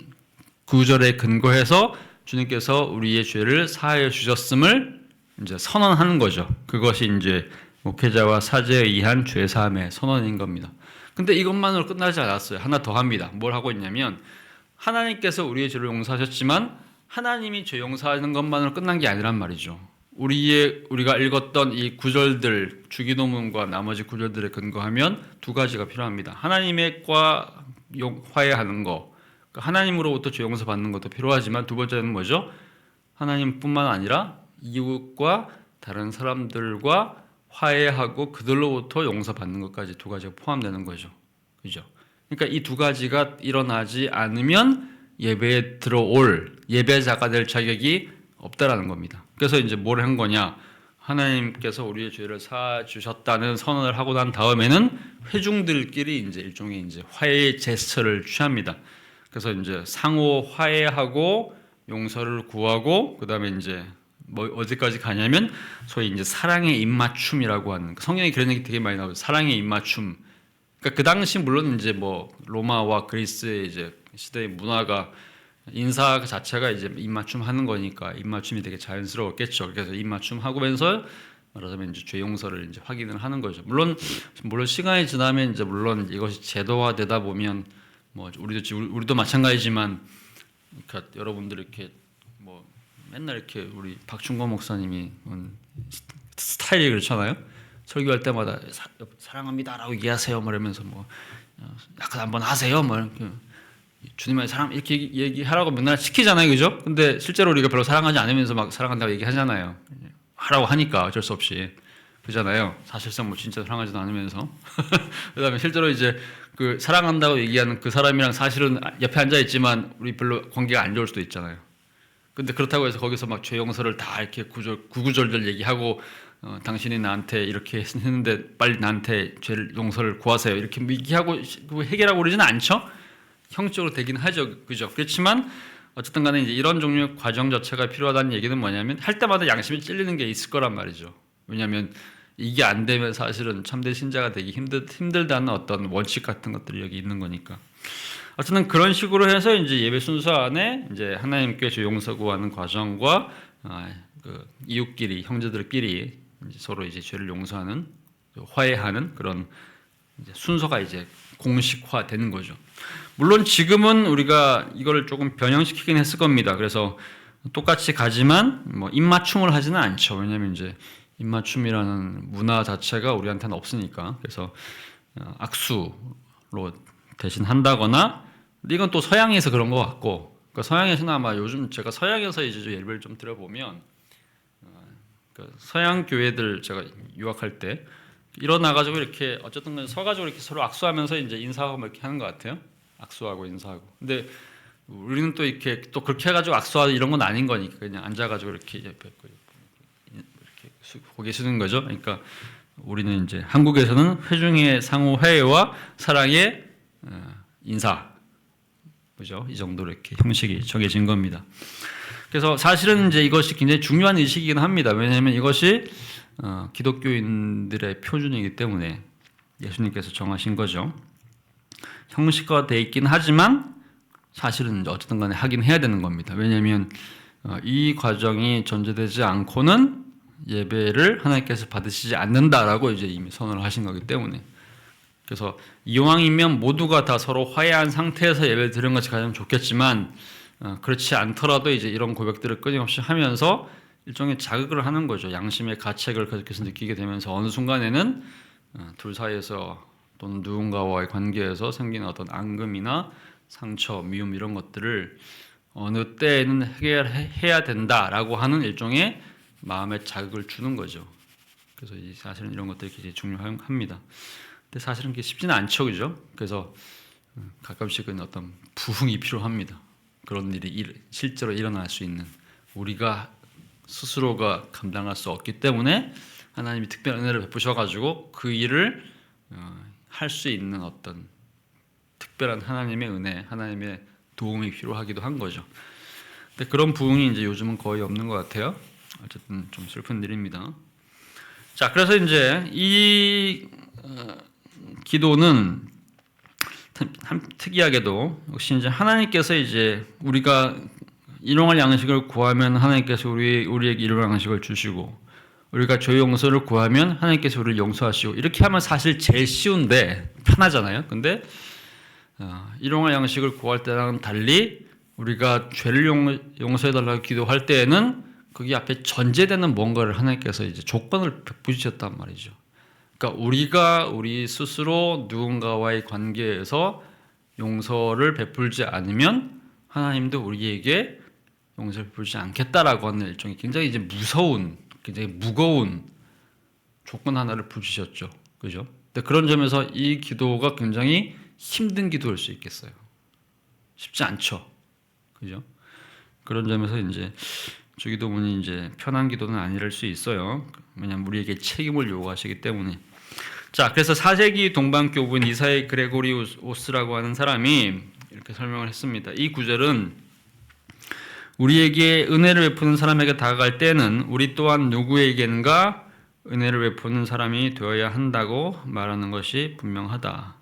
구절에 근거해서 주님께서 우리의 죄를 사하여 주셨음을 이제 선언하는 거죠. 그것이 이제 목회자와 사제에 의한 죄 사함의 선언인 겁니다. 근데 이것만으로 끝나지 않았어요. 하나 더 합니다. 뭘 하고 있냐면 하나님께서 우리의 죄를 용서하셨지만 하나님이 죄 용서하는 것만으로 끝난 게 아니란 말이죠. 우리가 읽었던 이 구절들, 주기도문과 나머지 구절들에 근거하면 두 가지가 필요합니다. 하나님과 화해하는 거, 하나님으로부터 죄 용서 받는 것도 필요하지만 두 번째는 뭐죠? 하나님뿐만 아니라 이웃과 다른 사람들과 화해하고 그들로부터 용서받는 것까지 두 가지가 포함되는 거죠. 그죠? 그러니까 이 두 가지가 일어나지 않으면 예배에 들어올 예배자가 될 자격이 없다라는 겁니다. 그래서 이제 뭘 한 거냐? 하나님께서 우리의 죄를 사해 주셨다는 선언을 하고 난 다음에는 회중들끼리 이제 일종의 이제 화해의 제스처를 취합니다. 그래서 이제 상호 화해하고 용서를 구하고 그다음에 이제 뭐 어디까지 가냐면 소위 이제 사랑의 입맞춤이라고 하는 성경에 그런 얘기 되게 많이 나오죠. 사랑의 입맞춤. 그러니까 그 당시 물론 이제 뭐 로마와 그리스의 이제 시대의 문화가 인사 자체가 이제 입맞춤 하는 거니까 입맞춤이 되게 자연스러웠겠죠. 그래서 입맞춤 하면서 말하자면 이제 죄 용서를 이제 확인을 하는 거죠. 물론 시간이 지나면 이제 물론 이것이 제도화되다 보면 뭐 우리도 마찬가지지만 그러니까 여러분들 이렇게 뭐 맨날 이렇게 우리 박충건 목사님이 스타일이 그렇잖아요. 설교할 때마다 사랑합니다라고 얘기하세요. 뭐 이러면서 뭐 약간 한번 하세요. 뭐 이렇게 주님의 사랑 이렇게 얘기하라고 맨날 시키잖아요, 그죠? 근데 실제로 우리가 별로 사랑하지 않으면서 막 사랑한다고 얘기하잖아요. 하라고 하니까 어쩔 수 없이 그잖아요. 사실상 뭐 진짜 사랑하지도 않으면서 그다음에 실제로 이제 그 사랑한다고 얘기하는 그 사람이랑 사실은 옆에 앉아 있지만 우리 별로 관계가 안 좋을 수도 있잖아요. 근데 그렇다고 해서 거기서 막 죄 용서를 다 이렇게 구구절절 얘기하고 당신이 나한테 이렇게 했는데 빨리 나한테 죄를 용서를 구하세요. 이렇게 얘기하고 해결하고 그러지는 않죠. 형식적으로 되긴 하죠. 그죠? 그렇지만 어쨌든 간에 이제 이런 종류의 과정 자체가 필요하다는 얘기는 뭐냐면 할 때마다 양심이 찔리는 게 있을 거란 말이죠. 왜냐하면 이게 안 되면 사실은 참된 신자가 되기 힘들다는 어떤 원칙 같은 것들이 여기 있는 거니까. 어쨌든 그런 식으로 해서 이제 예배 순서 안에 이제 하나님께 죄 용서 구하는 과정과 그 이웃끼리 형제들끼리 이제 서로 이제 죄를 용서하는 화해하는 그런 이제 순서가 이제 공식화되는 거죠. 물론 지금은 우리가 이걸 조금 변형시키긴 했을 겁니다. 그래서 똑같이 가지만 뭐 입맞춤을 하지는 않죠. 왜냐하면 이제 입맞춤이라는 문화 자체가 우리한테는 없으니까. 그래서 악수로 대신 한다거나 이건 또 서양에서 그런 것 같고, 그러니까 서양에서는 아마 요즘 제가 서양에서 이제 예배를 좀 들어보면 서양 교회들 제가 유학할 때 일어나가지고 이렇게 어쨌든 서가지고 이렇게 서로 악수하면서 이제 인사하고 이렇게 하는 것 같아요. 악수하고 인사하고. 근데 우리는 또 이렇게 또 그렇게 해가지고 악수하고 이런 건 아닌 거니까 그냥 앉아가지고 이렇게 이렇게 고개 숙이는 거죠. 그러니까 우리는 이제 한국에서는 회중의 상호 회의와 사랑의 인사, 그죠? 이 정도로 이렇게 형식이 정해진 겁니다. 그래서 사실은 이제 이것이 굉장히 중요한 의식이긴 합니다. 왜냐하면 이것이 기독교인들의 표준이기 때문에 예수님께서 정하신 거죠. 형식화되어 있긴 하지만 사실은 어쨌든 간에 하긴 해야 되는 겁니다. 왜냐하면 이 과정이 전제되지 않고는 예배를 하나님께서 받으시지 않는다라고 이제 이미 선언을 하신 거기 때문에. 그래서 이왕이면 모두가 다 서로 화해한 상태에서 예배를 드리는 것이 가장 좋겠지만 그렇지 않더라도 이제 이런 고백들을 끊임없이 하면서 일종의 자극을 하는 거죠. 양심의 가책을 계속해서 느끼게 되면서 어느 순간에는 둘 사이에서 또는 누군가와의 관계에서 생기는 어떤 앙금이나 상처, 미움 이런 것들을 어느 때에는 해결해야 된다라고 하는 일종의 마음의 자극을 주는 거죠. 그래서 사실은 이런 것들이 굉장히 중요합니다. 근데 사실은 그게 쉽지는 않죠, 그죠? 그래서 가끔씩은 어떤 부흥이 필요합니다. 그런 일이 실제로 일어날 수 있는, 우리가 스스로가 감당할 수 없기 때문에 하나님이 특별한 은혜를 베푸셔가지고 그 일을 할 수 있는 어떤 특별한 하나님의 은혜, 하나님의 도움이 필요하기도 한 거죠. 근데 그런 부흥이 이제 요즘은 거의 없는 것 같아요. 어쨌든 좀 슬픈 일입니다. 자, 그래서 이제 이 기도는 특이하게도 역시 이제 하나님께서 이제 우리가 일용할 양식을 구하면 하나님께서 우리에게 일용할 양식을 주시고, 우리가 죄 용서를 구하면 하나님께서 우리를 용서하시고, 이렇게 하면 사실 제일 쉬운데 편하잖아요. 근데 일용할 양식을 구할 때랑 달리 우리가 죄를 용서해달라고 기도할 때에는 거기 앞에 전제되는 뭔가를 하나님께서 이제 조건을 부딪혔단 말이죠. 그러니까 우리가 우리 스스로 누군가와의 관계에서 용서를 베풀지 않으면 하나님도 우리에게 용서를 베풀지 않겠다라고 하는 일종의 굉장히 이제 무서운, 굉장히 무거운 조건 하나를 부딪혔죠. 그죠? 근데 그런 점에서 이 기도가 굉장히 힘든 기도일 수 있겠어요. 쉽지 않죠. 그죠? 그런 점에서 이제 주기도문이 이제 편한 기도는 아닐 수 있어요. 왜냐하면 우리에게 책임을 요구하시기 때문에. 자, 그래서 4세기 동방교부인 이사의 그레고리우스라고 하는 사람이 이렇게 설명을 했습니다. 이 구절은 우리에게 은혜를 베푸는 사람에게 다가갈 때는 우리 또한 누구에겐가 은혜를 베푸는 사람이 되어야 한다고 말하는 것이 분명하다.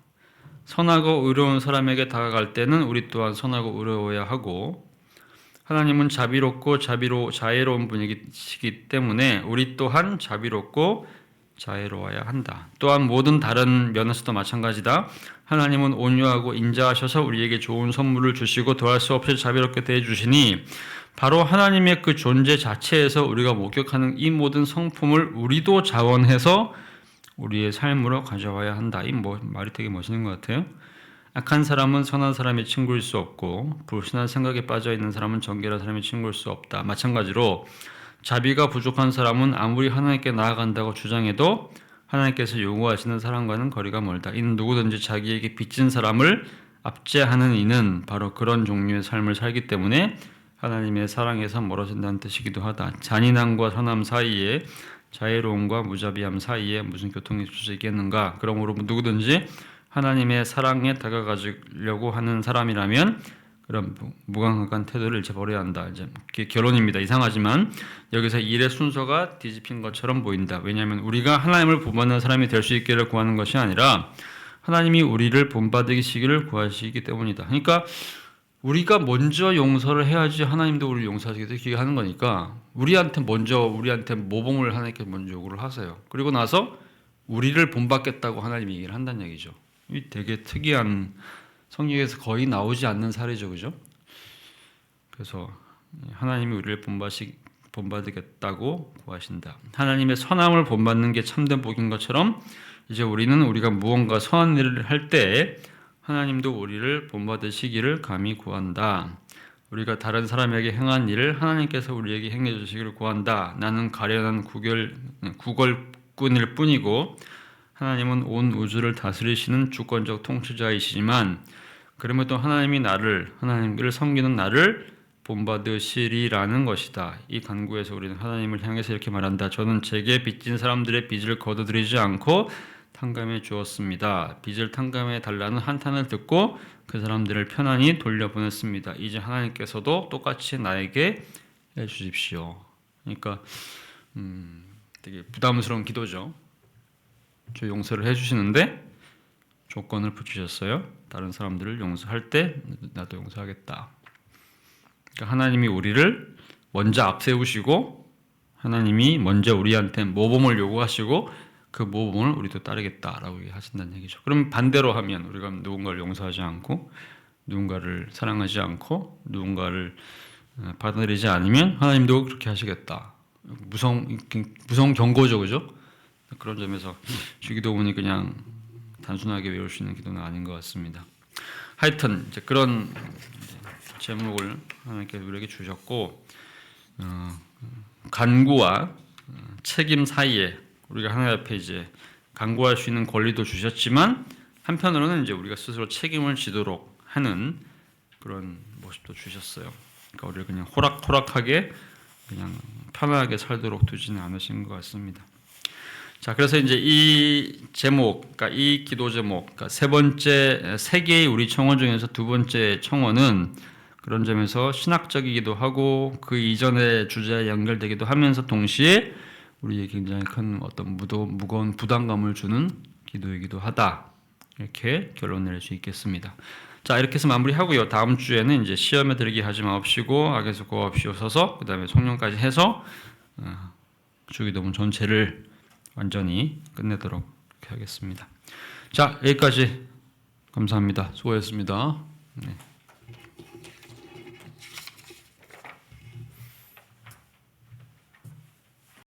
선하고 의로운 사람에게 다가갈 때는 우리 또한 선하고 의로워야 하고, 하나님은 자비롭고 자애로운 분이시기 때문에 우리 또한 자비롭고 자애로워야 한다. 또한 모든 다른 면에서도 마찬가지다. 하나님은 온유하고 인자하셔서 우리에게 좋은 선물을 주시고 더할 수 없이 자비롭게 대해주시니 바로 하나님의 그 존재 자체에서 우리가 목격하는 이 모든 성품을 우리도 자원해서 우리의 삶으로 가져와야 한다. 이 말이 되게 멋있는 것 같아요. 악한 사람은 선한 사람의 친구일 수 없고 불순한 생각에 빠져있는 사람은 정결한 사람의 친구일 수 없다. 마찬가지로 자비가 부족한 사람은 아무리 하나님께 나아간다고 주장해도 하나님께서 요구하시는 사람과는 거리가 멀다. 이는 누구든지 자기에게 빚진 사람을 압제하는 이는 바로 그런 종류의 삶을 살기 때문에 하나님의 사랑에서 멀어진다는 뜻이기도 하다. 잔인함과 선함 사이에, 자애로움과 무자비함 사이에 무슨 교통이 있을 수 있겠는가? 그러므로 누구든지 하나님의 사랑에 다가가려고 하는 사람이라면 그런 무감각한 태도를 이제 버려야 한다. 이제 결론입니다. 이상하지만 여기서 일의 순서가 뒤집힌 것처럼 보인다. 왜냐하면 우리가 하나님을 본받는 사람이 될 수 있기를 구하는 것이 아니라 하나님이 우리를 본받으시기를 구하시기 때문이다. 그러니까 우리가 먼저 용서를 해야지 하나님도 우리를 용서하시게 하는 거니까 우리한테 모범을 하나님께 먼저 요구를 하세요. 그리고 나서 우리를 본받겠다고 하나님이 얘기를 한다는 얘기죠. 이 되게 특이한, 성경에서 거의 나오지 않는 사례죠, 그죠? 그래서 하나님이 우리를 본받겠다고 구하신다. 하나님의 선함을 본받는 게 참된 복인 것처럼 이제 우리가 무언가 선한 일을 할 때 하나님도 우리를 본받으시기를 감히 구한다. 우리가 다른 사람에게 행한 일을 하나님께서 우리에게 행해 주시기를 구한다. 나는 가련한 구걸꾼일 뿐이고 하나님은 온 우주를 다스리시는 주권적 통치자이시지만 그럼에도 하나님을 섬기는 나를 본받으시리라는 것이다. 이 간구에서 우리는 하나님을 향해서 이렇게 말한다. 저는 제게 빚진 사람들의 빚을 거둬들이지 않고 탕감해 주었습니다. 빚을 탕감해 달라는 한탄을 듣고 그 사람들을 편안히 돌려보냈습니다. 이제 하나님께서도 똑같이 나에게 해 주십시오. 그러니까 되게 부담스러운 기도죠. 저 용서를 해 주시는데 조건을 붙이셨어요. 다른 사람들을 용서할 때 나도 용서하겠다. 그러니까 하나님이 우리를 먼저 앞세우시고 하나님이 먼저 우리한테 모범을 요구하시고 그 모범을 우리도 따르겠다라고 하신다는 얘기죠. 그럼 반대로 하면 우리가 누군가를 용서하지 않고 누군가를 사랑하지 않고 누군가를 받아들이지 않으면 하나님도 그렇게 하시겠다. 무서운 경고죠, 그죠? 그런 점에서 주기도문이 그냥 단순하게 외울 수 있는 기도는 아닌 것 같습니다. 하여튼 이제 그런 제목을 하나님께서 우리에게 주셨고 간구와 책임 사이에 우리가 하나님 앞에 이제 강구할 수 있는 권리도 주셨지만 한편으로는 이제 우리가 스스로 책임을 지도록 하는 그런 모습도 주셨어요. 그러니까 우리를 그냥 호락호락하게 그냥 편하게 살도록 두지는 않으신 것 같습니다. 자, 그래서 이제 이 제목, 그러니까 이 기도 제목, 그러니까 세 번째 세 개의 우리 청원 중에서 두 번째 청원은 그런 점에서 신학적이기도 하고 그 이전의 주제에 연결되기도 하면서 동시에 우리에게 굉장히 큰 어떤 무거운 부담감을 주는 기도이기도 하다. 이렇게 결론 낼 수 있겠습니다. 자, 이렇게 해서 마무리하고요. 다음 주에는 이제 시험에 들게 하지 마옵시고 악에서 구하옵시옵소서, 그다음에 성령까지 해서 주기도문 전체를 완전히 끝내도록 하겠습니다. 자, 여기까지 감사합니다. 수고하셨습니다. 네.